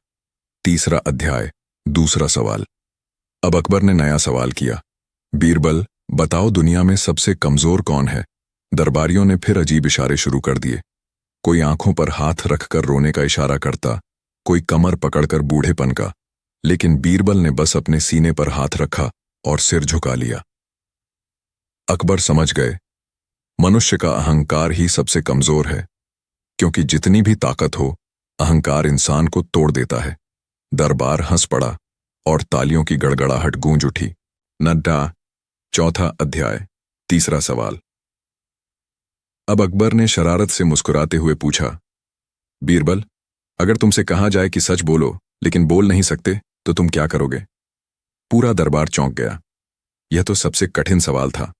तीसरा अध्याय। दूसरा सवाल। अब अकबर ने नया सवाल किया, बीरबल, बताओ, दुनिया में सबसे कमजोर कौन है? दरबारियों ने फिर अजीब इशारे शुरू कर दिए। कोई आंखों पर हाथ रखकर रोने का इशारा करता, कोई कमर पकड़कर बूढ़ेपन का। लेकिन बीरबल ने बस अपने सीने पर हाथ रखा और सिर झुका लिया। अकबर समझ गए, मनुष्य का अहंकार ही सबसे कमजोर है, क्योंकि जितनी भी ताकत हो, अहंकार इंसान को तोड़ देता है। दरबार हंस पड़ा और तालियों की गड़गड़ाहट गूंज उठी। नड्डा। चौथा अध्याय। तीसरा सवाल। अब अकबर ने शरारत से मुस्कुराते हुए पूछा, बीरबल, अगर तुमसे कहा जाए कि सच बोलो लेकिन बोल नहीं सकते तो तुम क्या करोगे? पूरा दरबार चौंक गया। यह तो सबसे कठिन सवाल था।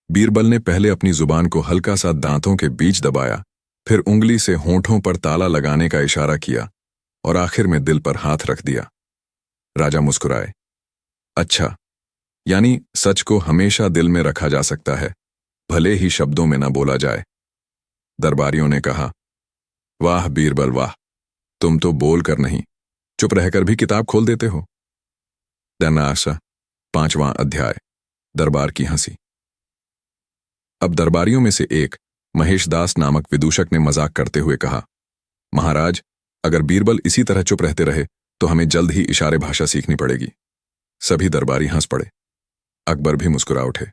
बीरबल ने पहले अपनी जुबान को हल्का सा दांतों के बीच दबाया, फिर उंगली से होंठों पर ताला लगाने का इशारा किया और आखिर में दिल पर हाथ रख दिया। राजा मुस्कुराए। अच्छा, यानी सच को हमेशा दिल में रखा जा सकता है, भले ही शब्दों में न बोला जाए। दरबारियों ने कहा, वाह बीरबल वाह, तुम तो बोल कर नहीं, चुप रहकर भी किताब खोल देते हो। दनाशा 5वां अध्याय। दरबार की हंसी। अब दरबारियों में से एक महेश दास नामक विदूषक ने मजाक करते हुए कहा, महाराज, अगर बीरबल इसी तरह चुप रहते रहे तो हमें जल्द ही इशारे भाषा सीखनी पड़ेगी। सभी दरबारी हंस पड़े। अकबर भी मुस्कुरा उठे।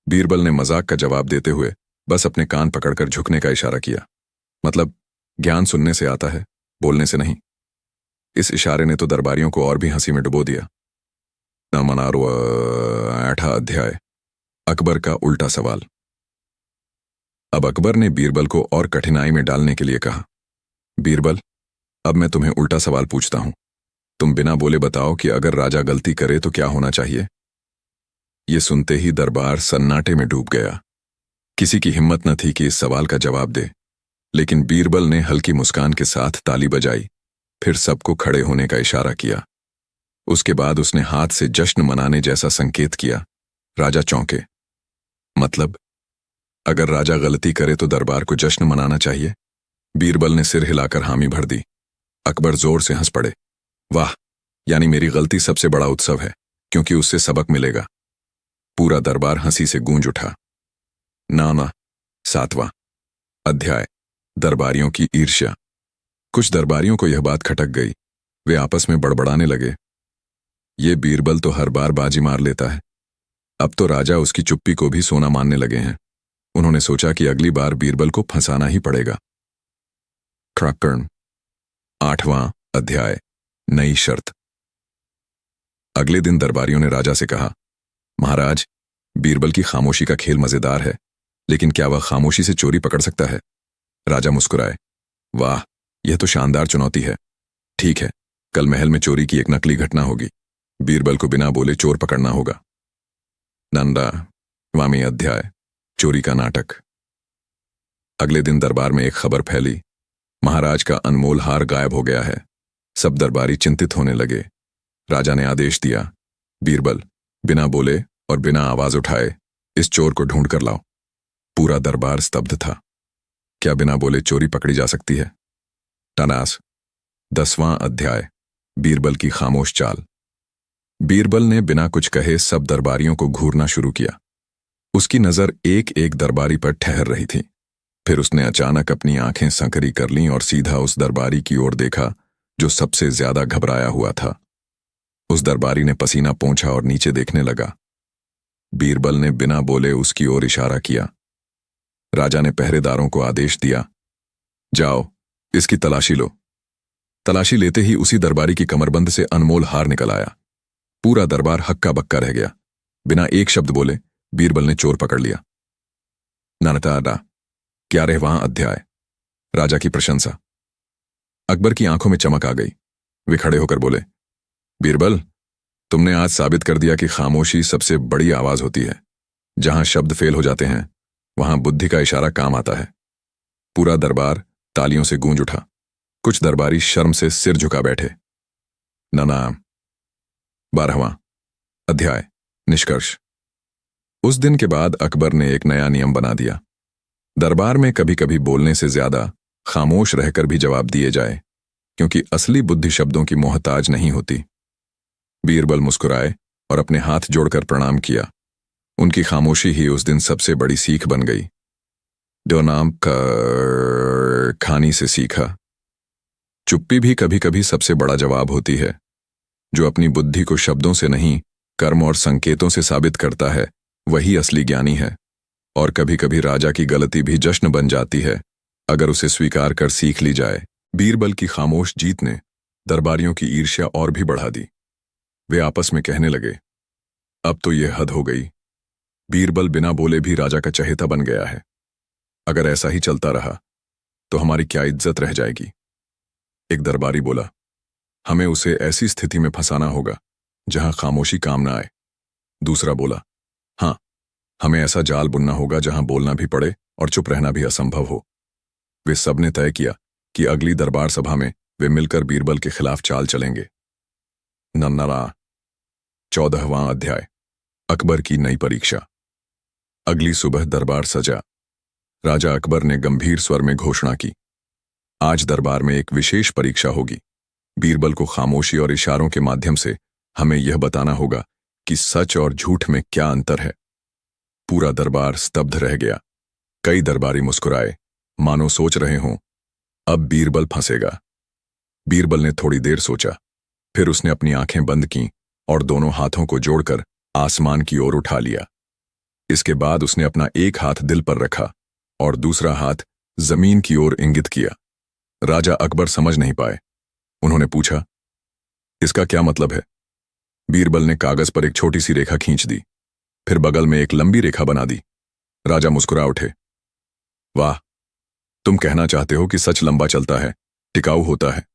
बीरबल ने मजाक का जवाब देते हुए बस अपने कान पकड़कर झुकने का इशारा किया। मतलब, ज्ञान सुनने से आता है, बोलने से नहीं। इस इशारे ने तो दरबारियों को और भी हंसी में डुबो दिया। नमनारो 8वां अध्याय। अकबर का उल्टा सवाल। अब अकबर ने बीरबल को और कठिनाई में डालने के लिए कहा, बीरबल, अब मैं तुम्हें उल्टा सवाल पूछता हूं। तुम बिना बोले बताओ कि अगर राजा गलती करे तो क्या होना चाहिए? ये सुनते ही दरबार सन्नाटे में डूब गया। किसी की हिम्मत न थी कि इस सवाल का जवाब दे, लेकिन बीरबल ने हल्की मुस्कान के साथ ताली बजाई, फिर सबको खड़े होने का इशारा किया। उसके बाद उसने हाथ से जश्न मनाने जैसा संकेत किया। राजा चौंके। मतलब, अगर राजा गलती करे तो दरबार को जश्न मनाना चाहिए? बीरबल ने सिर हिलाकर हामी भर दी। अकबर जोर से हंस पड़े। वाह, यानी मेरी गलती सबसे बड़ा उत्सव है, क्योंकि उससे सबक मिलेगा। पूरा दरबार हंसी से गूंज उठा। नाना 7वां अध्याय। दरबारियों की ईर्ष्या। कुछ दरबारियों को यह बात खटक गई। वे आपस में बड़बड़ाने लगे, ये बीरबल तो हर बार बाजी मार लेता है। अब तो राजा उसकी चुप्पी को भी सोना मानने लगे हैं। उन्होंने सोचा कि अगली बार बीरबल को फंसाना ही पड़ेगा। क्रकर्ण 8वां अध्याय। नई शर्त। अगले दिन दरबारियों ने राजा से कहा, महाराज, बीरबल की खामोशी का खेल मजेदार है, लेकिन क्या वह खामोशी से चोरी पकड़ सकता है? राजा मुस्कुराए। वाह, यह तो शानदार चुनौती है। ठीक है, कल महल में चोरी की एक नकली घटना होगी। बीरबल को बिना बोले चोर पकड़ना होगा। नंदा वामी अध्याय। चोरी का नाटक। अगले दिन दरबार में एक खबर फैली, महाराज का अनमोल हार गायब हो गया है। सब दरबारी चिंतित होने लगे। राजा ने आदेश दिया, बीरबल, बिना बोले और बिना आवाज उठाए इस चोर को ढूंढ कर लाओ। पूरा दरबार स्तब्ध था। क्या बिना बोले चोरी पकड़ी जा सकती है? टनास 10वां अध्याय। बीरबल की खामोश चाल। बीरबल ने बिना कुछ कहे सब दरबारियों को घूरना शुरू किया। उसकी नजर एक एक दरबारी पर ठहर रही थी। फिर उसने अचानक अपनी आंखें संकरी कर लीं और सीधा उस दरबारी की ओर देखा जो सबसे ज्यादा घबराया हुआ था। उस दरबारी ने पसीना पोंछा और नीचे देखने लगा। बीरबल ने बिना बोले उसकी ओर इशारा किया। राजा ने पहरेदारों को आदेश दिया, जाओ, इसकी तलाशी लो। तलाशी लेते ही उसी दरबारी की कमरबंद से अनमोल हार निकल आया। पूरा दरबार हक्का बक्का रह गया। बिना एक शब्द बोले बीरबल ने चोर पकड़ लिया। नानताडा 11वां अध्याय। राजा की प्रशंसा। अकबर की आंखों में चमक आ गई। वे खड़े होकर बोले, बीरबल, तुमने आज साबित कर दिया कि खामोशी सबसे बड़ी आवाज होती है। जहां शब्द फेल हो जाते हैं वहां बुद्धि का इशारा काम आता है। पूरा दरबार तालियों से गूंज उठा। कुछ दरबारी शर्म से सिर झुका बैठे। नना 12वां अध्याय। निष्कर्ष। उस दिन के बाद अकबर ने एक नया नियम बना दिया। दरबार में कभी कभी बोलने से ज्यादा खामोश रहकर भी जवाब दिए जाए, क्योंकि असली बुद्धि शब्दों की मोहताज नहीं होती। बीरबल मुस्कुराए और अपने हाथ जोड़कर प्रणाम किया। उनकी खामोशी ही उस दिन सबसे बड़ी सीख बन गई। दो नाम का खानी से सीखा। चुप्पी भी कभी कभी सबसे बड़ा जवाब होती है। जो अपनी बुद्धि को शब्दों से नहीं, कर्म और संकेतों से साबित करता है, वही असली ज्ञानी है। और कभी कभी राजा की गलती भी जश्न बन जाती है, अगर उसे स्वीकार कर सीख ली जाए। बीरबल की खामोश जीत ने दरबारियों की ईर्ष्या और भी बढ़ा दी। वे आपस में कहने लगे, अब तो यह हद हो गई। बीरबल बिना बोले भी राजा का चहेता बन गया है। अगर ऐसा ही चलता रहा तो हमारी क्या इज्जत रह जाएगी। एक दरबारी बोला, हमें उसे ऐसी स्थिति में फंसाना होगा जहां खामोशी काम ना आए। दूसरा बोला, हाँ, हमें ऐसा जाल बुनना होगा जहां बोलना भी पड़े और चुप रहना भी असंभव हो। वे सबने तय किया कि अगली दरबार सभा में वे मिलकर बीरबल के खिलाफ चाल चलेंगे। नन्नरा 14वां अध्याय। अकबर की नई परीक्षा। अगली सुबह दरबार सजा। राजा अकबर ने गंभीर स्वर में घोषणा की, आज दरबार में एक विशेष परीक्षा होगी। बीरबल को खामोशी और इशारों के माध्यम से हमें यह बताना होगा कि सच और झूठ में क्या अंतर है। पूरा दरबार स्तब्ध रह गया। कई दरबारी मुस्कुराए, मानो सोच रहे हों, अब बीरबल फंसेगा। बीरबल ने थोड़ी देर सोचा, फिर उसने अपनी आंखें बंद कीं और दोनों हाथों को जोड़कर आसमान की ओर उठा लिया। इसके बाद उसने अपना एक हाथ दिल पर रखा और दूसरा हाथ जमीन की ओर इंगित किया। राजा अकबर समझ नहीं पाए। उन्होंने पूछा, इसका क्या मतलब है? बीरबल ने कागज पर एक छोटी सी रेखा खींच दी, फिर बगल में एक लंबी रेखा बना दी। राजा मुस्कुरा उठे, वाह, तुम कहना चाहते हो कि सच लंबा चलता है, टिकाऊ होता है,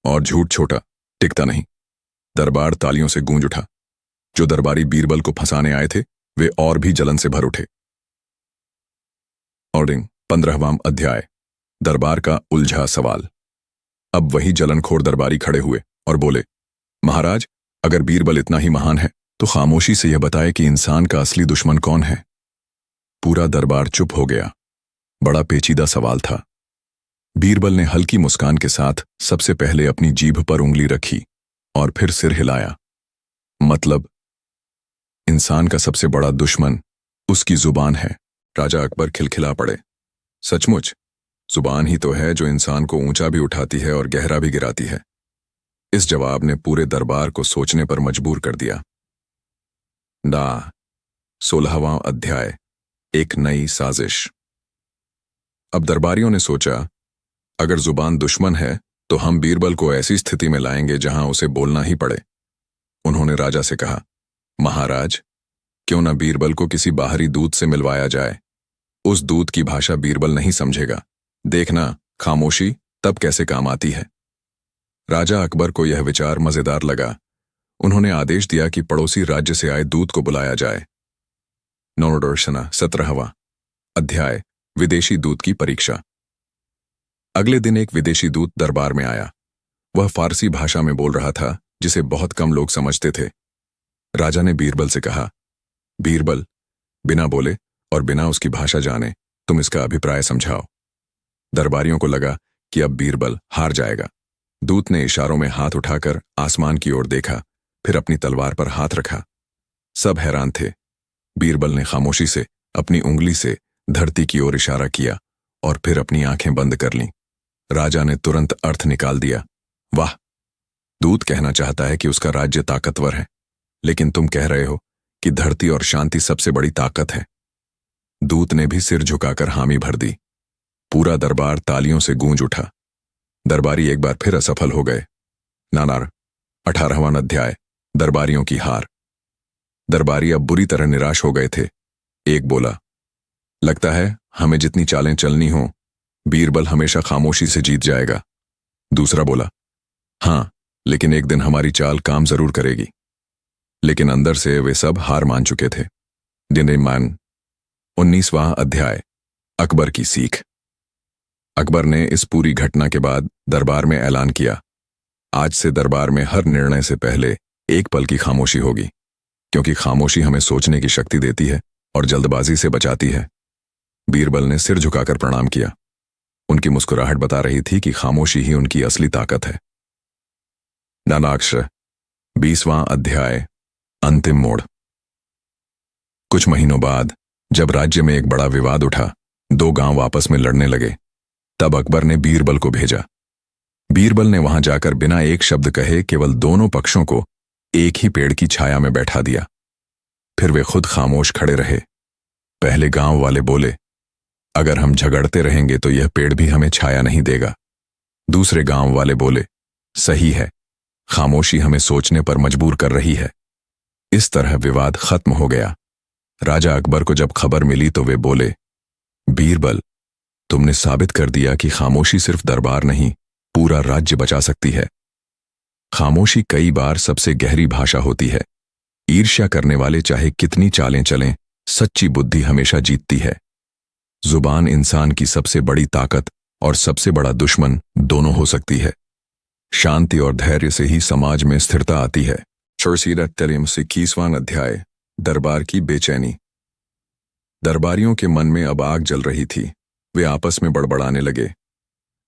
और झूठ छोटा, टिकता नहीं। दरबार तालियों से गूंज उठा। जो दरबारी बीरबल को फंसाने आए थे वे और भी जलन से भर उठे। ऑर्डिंग 15वां अध्याय। दरबार का उलझा सवाल। अब वही जलनखोर दरबारी खड़े हुए और बोले, महाराज, अगर बीरबल इतना ही महान है तो खामोशी से यह बताए कि इंसान का असली दुश्मन कौन है। पूरा दरबार चुप हो गया। बड़ा पेचीदा सवाल था। बीरबल ने हल्की मुस्कान के साथ सबसे पहले अपनी जीभ पर उंगली रखी और फिर सिर हिलाया। मतलब, इंसान का सबसे बड़ा दुश्मन उसकी जुबान है। राजा अकबर खिलखिला पड़े। सचमुच, जुबान ही तो है जो इंसान को ऊंचा भी उठाती है और गहरा भी गिराती है। इस जवाब ने पूरे दरबार को सोचने पर मजबूर कर दिया। 16वां अध्याय। एक नई साजिश। अब दरबारियों ने सोचा, अगर जुबान दुश्मन है तो हम बीरबल को ऐसी स्थिति में लाएंगे जहां उसे बोलना ही पड़े। उन्होंने राजा से कहा, महाराज, क्यों न बीरबल को किसी बाहरी दूत से मिलवाया जाए। उस दूत की भाषा बीरबल नहीं समझेगा। देखना, खामोशी तब कैसे काम आती है। राजा अकबर को यह विचार मजेदार लगा। उन्होंने आदेश दिया कि पड़ोसी राज्य से आए दूत को बुलाया जाए। नवदर्शना 17वां अध्याय। विदेशी दूत की परीक्षा। अगले दिन एक विदेशी दूत दरबार में आया। वह फारसी भाषा में बोल रहा था, जिसे बहुत कम लोग समझते थे। राजा ने बीरबल से कहा, बीरबल, बिना बोले और बिना उसकी भाषा जाने तुम इसका अभिप्राय समझाओ। दरबारियों को लगा कि अब बीरबल हार जाएगा। दूत ने इशारों में हाथ उठाकर आसमान की ओर देखा, फिर अपनी तलवार पर हाथ रखा। सब हैरान थे। बीरबल ने खामोशी से अपनी उंगली से धरती की ओर इशारा किया और फिर अपनी आंखें बंद कर लीं। राजा ने तुरंत अर्थ निकाल दिया। वाह, दूत कहना चाहता है कि उसका राज्य ताकतवर है, लेकिन तुम कह रहे हो कि धरती और शांति सबसे बड़ी ताकत है। दूत ने भी सिर झुकाकर हामी भर दी। पूरा दरबार तालियों से गूंज उठा। दरबारी एक बार फिर असफल हो गए। नानार 18वां अध्याय। दरबारियों की हार। दरबारी अब बुरी तरह निराश हो गए थे। एक बोला, लगता है हमें जितनी चालें चलनी हो, बीरबल हमेशा खामोशी से जीत जाएगा। दूसरा बोला, हाँ, लेकिन एक दिन हमारी चाल काम जरूर करेगी। लेकिन अंदर से वे सब हार मान चुके थे। दिन 19वां अध्याय। अकबर की सीख। अकबर ने इस पूरी घटना के बाद दरबार में ऐलान किया, आज से दरबार में हर निर्णय से पहले एक पल की खामोशी होगी, क्योंकि खामोशी हमें सोचने की शक्ति देती है और जल्दबाजी से बचाती है। बीरबल ने सिर झुकाकर प्रणाम किया। उनकी मुस्कुराहट बता रही थी कि खामोशी ही उनकी असली ताकत है। नानाक्ष 20वां अध्याय। अंतिम मोड़। कुछ महीनों बाद जब राज्य में एक बड़ा विवाद उठा, दो गांव आपस में लड़ने लगे, तब अकबर ने बीरबल को भेजा। बीरबल ने वहां जाकर बिना एक शब्द कहे केवल दोनों पक्षों को एक ही पेड़ की छाया में बैठा दिया। फिर वे खुद खामोश खड़े रहे। पहले गांव वाले बोले, अगर हम झगड़ते रहेंगे तो यह पेड़ भी हमें छाया नहीं देगा। दूसरे गांव वाले बोले, सही है, खामोशी हमें सोचने पर मजबूर कर रही है। इस तरह विवाद खत्म हो गया। राजा अकबर को जब खबर मिली तो वे बोले, बीरबल, तुमने साबित कर दिया कि खामोशी सिर्फ दरबार नहीं, पूरा राज्य बचा सकती है। खामोशी कई बार सबसे गहरी भाषा होती है। ईर्ष्या करने वाले चाहे कितनी चालें चलें, सच्ची बुद्धि हमेशा जीतती है। जुबान इंसान की सबसे बड़ी ताकत और सबसे बड़ा दुश्मन दोनों हो सकती है। शांति और धैर्य से ही समाज में स्थिरता आती है। 21वां अध्याय, दरबार की बेचैनी। दरबारियों के मन में अब आग जल रही थी। वे आपस में बड़बड़ाने लगे।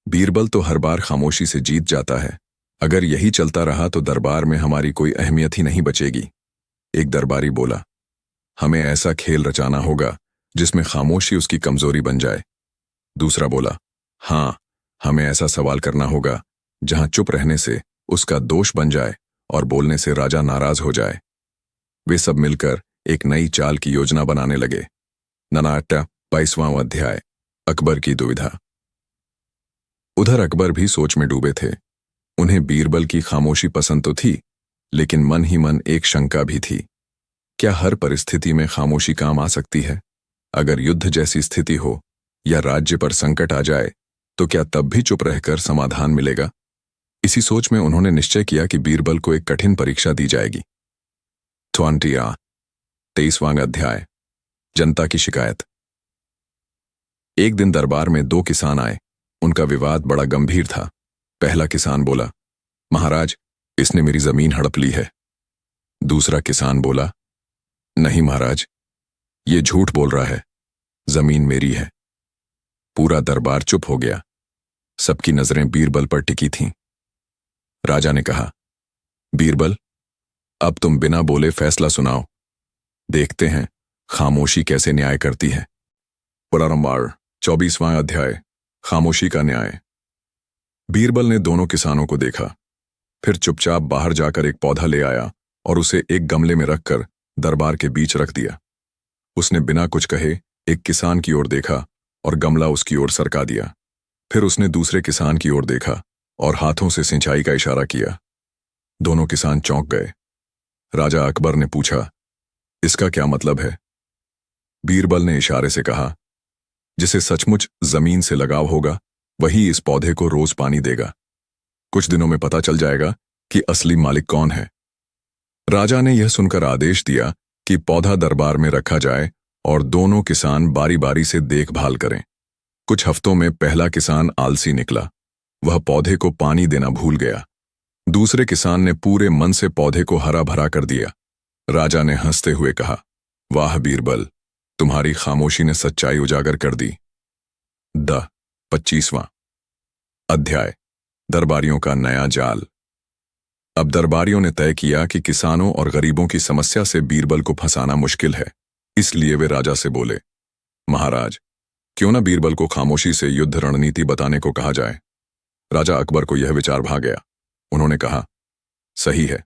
बीरबल तो हर बार खामोशी से जीत जाता है। अगर यही चलता रहा तो दरबार में हमारी कोई अहमियत ही नहीं बचेगी। एक दरबारी बोला, हमें ऐसा खेल रचाना होगा जिसमें खामोशी उसकी कमजोरी बन जाए। दूसरा बोला, हाँ, हमें ऐसा सवाल करना होगा जहां चुप रहने से उसका दोष बन जाए और बोलने से राजा नाराज हो जाए। वे सब मिलकर एक नई चाल की योजना बनाने लगे। 22वां अध्याय, अकबर की दुविधा। उधर अकबर भी सोच में डूबे थे। उन्हें बीरबल की खामोशी पसंद तो थी, लेकिन मन ही मन एक शंका भी थी। क्या हर परिस्थिति में खामोशी काम आ सकती है? अगर युद्ध जैसी स्थिति हो या राज्य पर संकट आ जाए तो क्या तब भी चुप रहकर समाधान मिलेगा? इसी सोच में उन्होंने निश्चय किया कि बीरबल को एक कठिन परीक्षा दी जाएगी। 23वां अध्याय, जनता की शिकायत। एक दिन दरबार में 2 किसान आए। उनका विवाद बड़ा गंभीर था। पहला किसान बोला, महाराज, इसने मेरी जमीन हड़प ली है। दूसरा किसान बोला, नहीं महाराज, ये झूठ बोल रहा है, जमीन मेरी है। पूरा दरबार चुप हो गया। सबकी नजरें बीरबल पर टिकी थीं। राजा ने कहा, बीरबल, अब तुम बिना बोले फैसला सुनाओ। देखते हैं खामोशी कैसे न्याय करती है। पुनर्वार 24वां अध्याय, खामोशी का न्याय। बीरबल ने दोनों किसानों को देखा, फिर चुपचाप बाहर जाकर एक पौधा ले आया और उसे एक गमले में रखकर दरबार के बीच रख दिया। उसने बिना कुछ कहे एक किसान की ओर देखा और गमला उसकी ओर सरका दिया। फिर उसने दूसरे किसान की ओर देखा और हाथों से सिंचाई का इशारा किया। दोनों किसान चौंक गए। राजा अकबर ने पूछा, इसका क्या मतलब है? बीरबल ने इशारे से कहा, जिसे सचमुच जमीन से लगाव होगा वही इस पौधे को रोज पानी देगा। कुछ दिनों में पता चल जाएगा कि असली मालिक कौन है। राजा ने यह सुनकर आदेश दिया कि पौधा दरबार में रखा जाए और दोनों किसान बारी बारी से देखभाल करें। कुछ हफ्तों में पहला किसान आलसी निकला। वह पौधे को पानी देना भूल गया। दूसरे किसान ने पूरे मन से पौधे को हरा भरा कर दिया। राजा ने हंसते हुए कहा, वाह बीरबल, तुम्हारी खामोशी ने सच्चाई उजागर कर दी। 25वां अध्याय, दरबारियों का नया जाल। अब दरबारियों ने तय किया कि किसानों और गरीबों की समस्या से बीरबल को फंसाना मुश्किल है। इसलिए वे राजा से बोले, महाराज, क्यों न बीरबल को खामोशी से युद्ध रणनीति बताने को कहा जाए। राजा अकबर को यह विचार भा गया। उन्होंने कहा, सही है,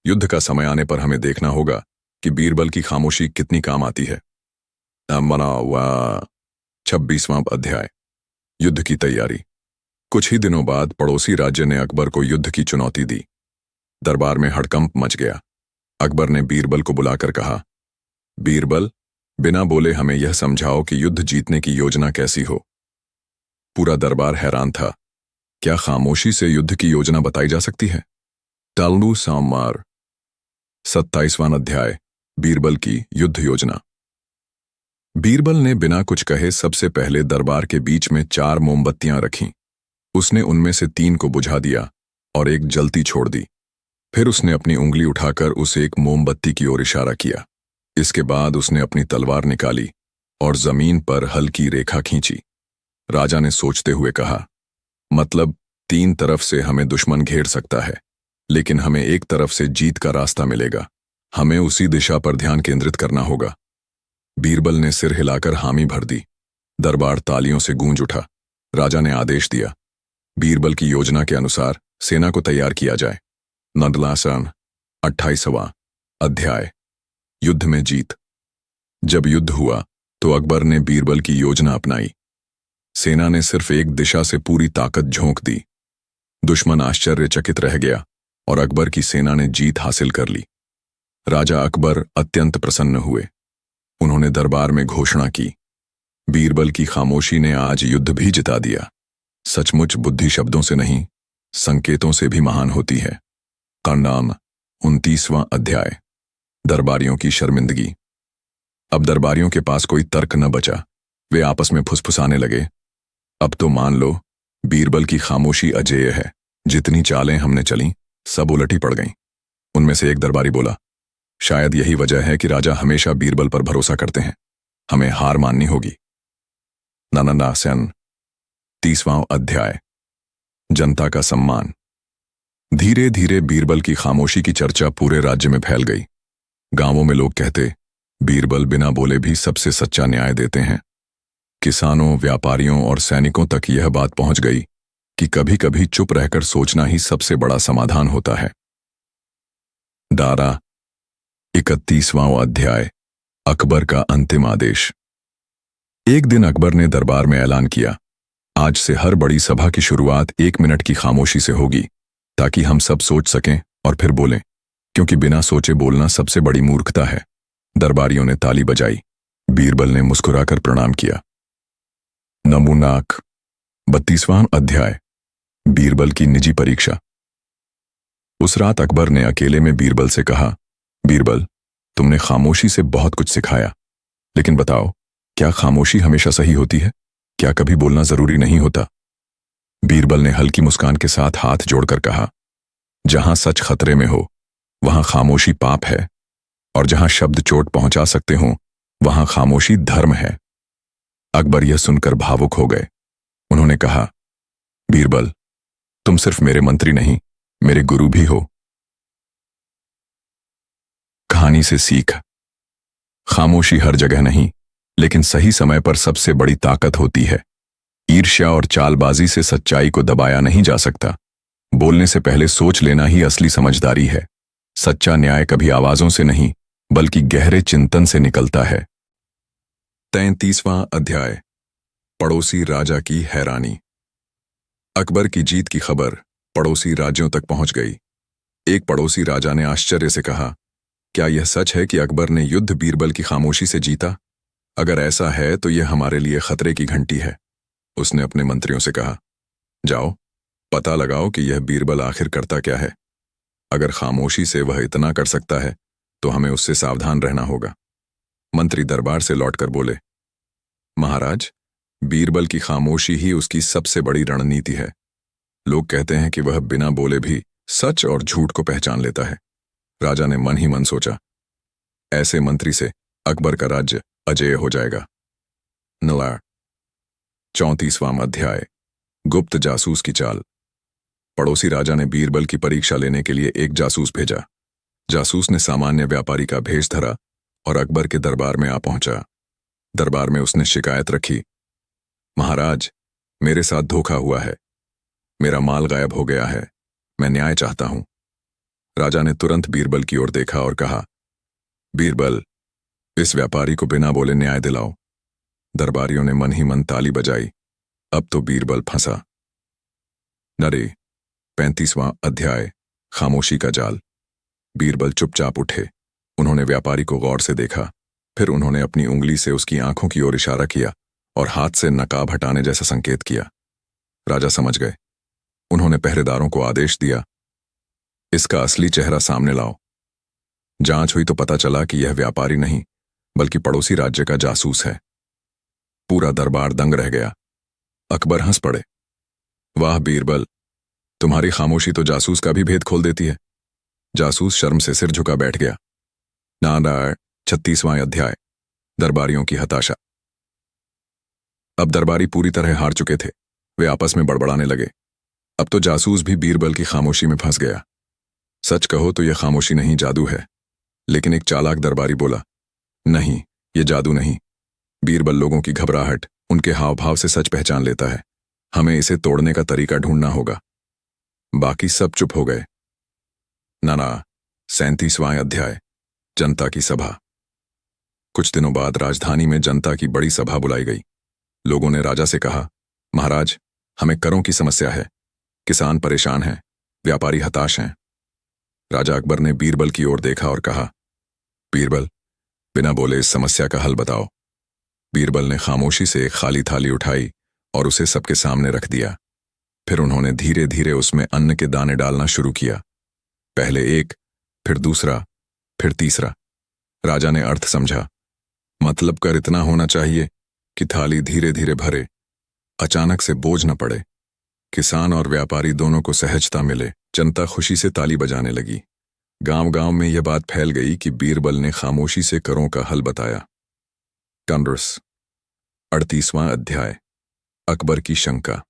युद्ध का समय आने पर हमें देखना होगा कि बीरबल की खामोशी कितनी काम आती है। 26वां अध्याय, युद्ध की तैयारी। कुछ ही दिनों बाद पड़ोसी राज्य ने अकबर को युद्ध की चुनौती दी। दरबार में हड़कंप मच गया। अकबर ने बीरबल को बुलाकर कहा, बीरबल, बिना बोले हमें यह समझाओ कि युद्ध जीतने की योजना कैसी हो। पूरा दरबार हैरान था। क्या खामोशी से युद्ध की योजना बताई जा सकती है? तालू सामार 27वां अध्याय, बीरबल की युद्ध योजना। बीरबल ने बिना कुछ कहे सबसे पहले दरबार के बीच में 4 मोमबत्तियां रखीं। उसने उनमें से 3 को बुझा दिया और एक जलती छोड़ दी। फिर उसने अपनी उंगली उठाकर उस एक मोमबत्ती की ओर इशारा किया। इसके बाद उसने अपनी तलवार निकाली और जमीन पर हल्की रेखा खींची। राजा ने सोचते हुए कहा, मतलब 3 तरफ से हमें दुश्मन घेर सकता है, लेकिन हमें एक तरफ से जीत का रास्ता मिलेगा। हमें उसी दिशा पर ध्यान केंद्रित करना होगा। बीरबल ने सिर हिलाकर हामी भर दी। दरबार तालियों से गूंज उठा। राजा ने आदेश दिया, बीरबल की योजना के अनुसार सेना को तैयार किया जाए। 28वां अध्याय, युद्ध में जीत। जब युद्ध हुआ तो अकबर ने बीरबल की योजना अपनाई। सेना ने सिर्फ एक दिशा से पूरी ताकत झोंक दी। दुश्मन आश्चर्यचकित रह गया और अकबर की सेना ने जीत हासिल कर ली। राजा अकबर अत्यंत प्रसन्न हुए। उन्होंने दरबार में घोषणा की, बीरबल की खामोशी ने आज युद्ध भी जिता दिया। सचमुच बुद्धि शब्दों से नहीं, संकेतों से भी महान होती है। कारनाम 29वां अध्याय। दरबारियों की शर्मिंदगी। अब दरबारियों के पास कोई तर्क न बचा। वे आपस में फुसफुसाने लगे। अब तो मान लो बीरबल की खामोशी अजेय है। जितनी चालें हमने चलीं, सब उलटी पड़ गईं। उनमें से एक दरबारी बोला, शायद यही वजह है कि राजा हमेशा बीरबल पर भरोसा करते हैं। हमें हार माननी होगी। नानानासन 30वां अध्याय। जनता का सम्मान। धीरे धीरे बीरबल की खामोशी की चर्चा पूरे राज्य में फैल गई। गांवों में लोग कहते, बीरबल बिना बोले भी सबसे सच्चा न्याय देते हैं। किसानों, व्यापारियों और सैनिकों तक यह बात पहुंच गई कि कभी कभी चुप रहकर सोचना ही सबसे बड़ा समाधान होता है। दारा 31वां अध्याय। अकबर का अंतिम आदेश। एक दिन अकबर ने दरबार में ऐलान किया, आज से हर बड़ी सभा की शुरुआत 1 मिनट की खामोशी से होगी, ताकि हम सब सोच सकें और फिर बोलें, क्योंकि बिना सोचे बोलना सबसे बड़ी मूर्खता है। दरबारियों ने ताली बजाई। बीरबल ने मुस्कुराकर प्रणाम किया। नमूनाक 32वां अध्याय। बीरबल की निजी परीक्षा। उस रात अकबर ने अकेले में बीरबल से कहा, बीरबल, तुमने खामोशी से बहुत कुछ सिखाया, लेकिन बताओ, क्या खामोशी हमेशा सही होती है? क्या कभी बोलना जरूरी नहीं होता? बीरबल ने हल्की मुस्कान के साथ हाथ जोड़कर कहा, जहां सच खतरे में हो वहां खामोशी पाप है, और जहां शब्द चोट पहुंचा सकते हो वहां खामोशी धर्म है। अकबर यह सुनकर भावुक हो गए। उन्होंने कहा, बीरबल, तुम सिर्फ मेरे मंत्री नहीं, मेरे गुरु भी हो। कहानी से सीख। खामोशी हर जगह नहीं, लेकिन सही समय पर सबसे बड़ी ताकत होती है। ईर्ष्या और चालबाजी से सच्चाई को दबाया नहीं जा सकता। बोलने से पहले सोच लेना ही असली समझदारी है। सच्चा न्याय कभी आवाजों से नहीं, बल्कि गहरे चिंतन से निकलता है। 33वां अध्याय। पड़ोसी राजा की हैरानी। अकबर की जीत की खबर पड़ोसी राज्यों तक पहुंच गई। एक पड़ोसी राजा ने आश्चर्य से कहा, क्या यह सच है कि अकबर ने युद्ध बीरबल की खामोशी से जीता? अगर ऐसा है तो यह हमारे लिए खतरे की घंटी है। उसने अपने मंत्रियों से कहा, जाओ, पता लगाओ कि यह बीरबल आखिर करता क्या है। अगर खामोशी से वह इतना कर सकता है तो हमें उससे सावधान रहना होगा। मंत्री दरबार से लौटकर बोले, महाराज, बीरबल की खामोशी ही उसकी सबसे बड़ी रणनीति है। लोग कहते हैं कि वह बिना बोले भी सच और झूठ को पहचान लेता है। राजा ने मन ही मन सोचा, ऐसे मंत्री से अकबर का राज्य अजेय हो जाएगा। नला 34वां अध्याय। गुप्त जासूस की चाल। पड़ोसी राजा ने बीरबल की परीक्षा लेने के लिए एक जासूस भेजा। जासूस ने सामान्य व्यापारी का भेष धरा और अकबर के दरबार में आ पहुंचा। दरबार में उसने शिकायत रखी, महाराज, मेरे साथ धोखा हुआ है। मेरा माल गायब हो गया है। मैं न्याय चाहता हूं। राजा ने तुरंत बीरबल की ओर देखा और कहा, बीरबल, इस व्यापारी को बिना बोले न्याय दिलाओ। दरबारियों ने मन ही मन ताली बजाई। अब तो बीरबल फंसा। नरे 35वां अध्याय। खामोशी का जाल। बीरबल चुपचाप उठे। उन्होंने व्यापारी को गौर से देखा। फिर उन्होंने अपनी उंगली से उसकी आंखों की ओर इशारा किया और हाथ से नकाब हटाने जैसा संकेत किया। राजा समझ गए। उन्होंने पहरेदारों को आदेश दिया, इसका असली चेहरा सामने लाओ। जांच हुई तो पता चला कि यह व्यापारी नहीं, बल्कि पड़ोसी राज्य का जासूस है। पूरा दरबार दंग रह गया। अकबर हंस पड़े। वाह बीरबल, तुम्हारी खामोशी तो जासूस का भी भेद खोल देती है। जासूस शर्म से सिर झुका बैठ गया। नारायण 36वां अध्याय। दरबारियों की हताशा। अब दरबारी पूरी तरह हार चुके थे। वे आपस में बड़बड़ाने लगे। अब तो जासूस भी बीरबल की खामोशी में फंस गया। सच कहो तो यह खामोशी नहीं, जादू है। लेकिन एक चालाक दरबारी बोला, नहीं, यह जादू नहीं। बीरबल लोगों की घबराहट, उनके हाव भाव से सच पहचान लेता है। हमें इसे तोड़ने का तरीका ढूंढना होगा। बाकी सब चुप हो गए। नाना 37वां अध्याय। जनता की सभा। कुछ दिनों बाद राजधानी में जनता की बड़ी सभा बुलाई गई। लोगों ने राजा से कहा, महाराज, हमें करों की समस्या है। किसान परेशान हैं, व्यापारी हताश हैं। राजा अकबर ने बीरबल की ओर देखा और कहा, बीरबल, बिना बोले इस समस्या का हल बताओ। बीरबल ने खामोशी से एक खाली थाली उठाई और उसे सबके सामने रख दिया। फिर उन्होंने धीरे धीरे उसमें अन्न के दाने डालना शुरू किया। पहले एक, फिर दूसरा, फिर तीसरा। राजा ने अर्थ समझा। मतलब कर इतना होना चाहिए कि थाली धीरे धीरे भरे, अचानक से बोझ न पड़े। किसान और व्यापारी दोनों को सहजता मिले। जनता खुशी से ताली बजाने लगी। गांव गांव में यह बात फैल गई कि बीरबल ने खामोशी से करों का हल बताया। कांग्रेस 38वां अध्याय। अकबर की शंका।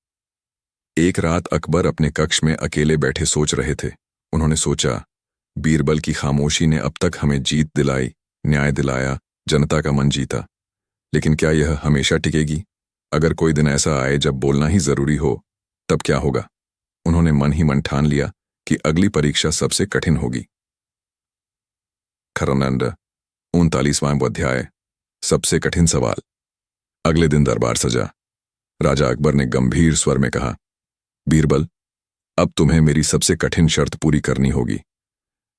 एक रात अकबर अपने कक्ष में अकेले बैठे सोच रहे थे। उन्होंने सोचा, बीरबल की खामोशी ने अब तक हमें जीत दिलाई, न्याय दिलाया, जनता का मन जीता, लेकिन क्या यह हमेशा टिकेगी? अगर कोई दिन ऐसा आए जब बोलना ही जरूरी हो, तब क्या होगा? उन्होंने मन ही मन ठान लिया कि अगली परीक्षा सबसे कठिन होगी। खरनंद 39वां अध्याय। सबसे कठिन सवाल। अगले दिन दरबार सजा। राजा अकबर ने गंभीर स्वर में कहा, बीरबल, अब तुम्हें मेरी सबसे कठिन शर्त पूरी करनी होगी।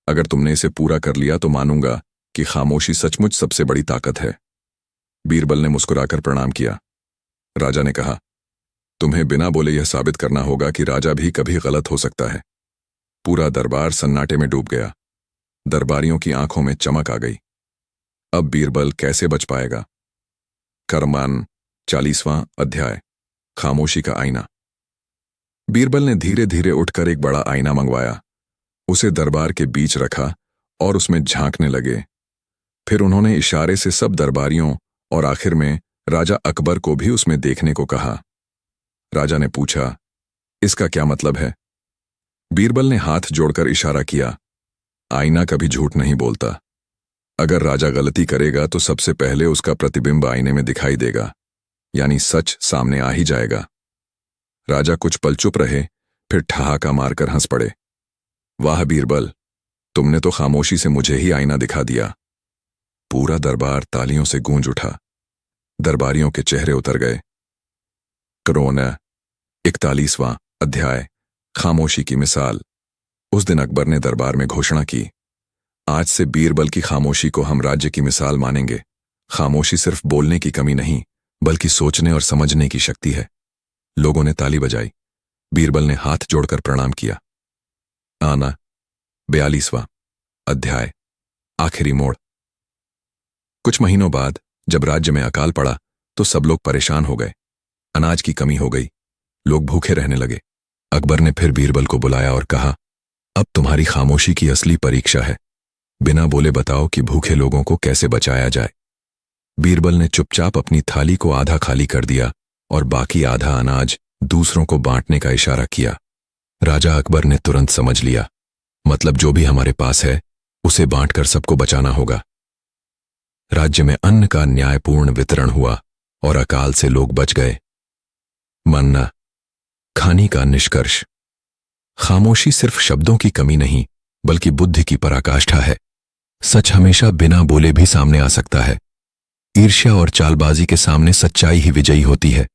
अगर तुमने इसे पूरा कर लिया तो मानूंगा कि खामोशी सचमुच सबसे बड़ी ताकत है। बीरबल ने मुस्कुराकर प्रणाम किया। राजा ने कहा, तुम्हें बिना बोले यह साबित करना होगा कि राजा भी कभी गलत हो सकता है। पूरा दरबार सन्नाटे में डूब गया। दरबारियों की आंखों में चमक आ गई। अब बीरबल कैसे बच पाएगा? कर्मान 40वां अध्याय। खामोशी का आईना। बीरबल ने धीरे धीरे उठकर एक बड़ा आईना मंगवाया। उसे दरबार के बीच रखा और उसमें झांकने लगे। फिर उन्होंने इशारे से सब दरबारियों और आखिर में राजा अकबर को भी उसमें देखने को कहा। राजा ने पूछा, इसका क्या मतलब है? बीरबल ने हाथ जोड़कर इशारा किया। आईना कभी झूठ नहीं बोलता। अगर राजा गलती करेगा तो सबसे पहले उसका प्रतिबिंब आईने में दिखाई देगा, यानी सच सामने आ ही जाएगा। राजा कुछ पल चुप रहे, फिर ठहाका मारकर हंस पड़े। वाह बीरबल, तुमने तो खामोशी से मुझे ही आईना दिखा दिया। पूरा दरबार तालियों से गूंज उठा। दरबारियों के चेहरे उतर गए। करोना 41वां अध्याय। खामोशी की मिसाल। उस दिन अकबर ने दरबार में घोषणा की, आज से बीरबल की खामोशी को हम राज्य की मिसाल मानेंगे। खामोशी सिर्फ बोलने की कमी नहीं, बल्कि सोचने और समझने की शक्ति है। लोगों ने ताली बजाई। बीरबल ने हाथ जोड़कर प्रणाम किया। आना 42वां अध्याय। आखिरी मोड़। कुछ महीनों बाद जब राज्य में अकाल पड़ा तो सब लोग परेशान हो गए। अनाज की कमी हो गई। लोग भूखे रहने लगे। अकबर ने फिर बीरबल को बुलाया और कहा, अब तुम्हारी खामोशी की असली परीक्षा है। बिना बोले बताओ कि भूखे लोगों को कैसे बचाया जाए। बीरबल ने चुपचाप अपनी थाली को आधा खाली कर दिया और बाकी आधा अनाज दूसरों को बांटने का इशारा किया। राजा अकबर ने तुरंत समझ लिया, मतलब जो भी हमारे पास है उसे बांटकर सबको बचाना होगा। राज्य में अन्न का न्यायपूर्ण वितरण हुआ और अकाल से लोग बच गए। मन्ना खानी का निष्कर्ष। खामोशी सिर्फ शब्दों की कमी नहीं, बल्कि बुद्धि की पराकाष्ठा है। सच हमेशा बिना बोले भी सामने आ सकता है। ईर्ष्या और चालबाजी के सामने सच्चाई ही विजयी होती है।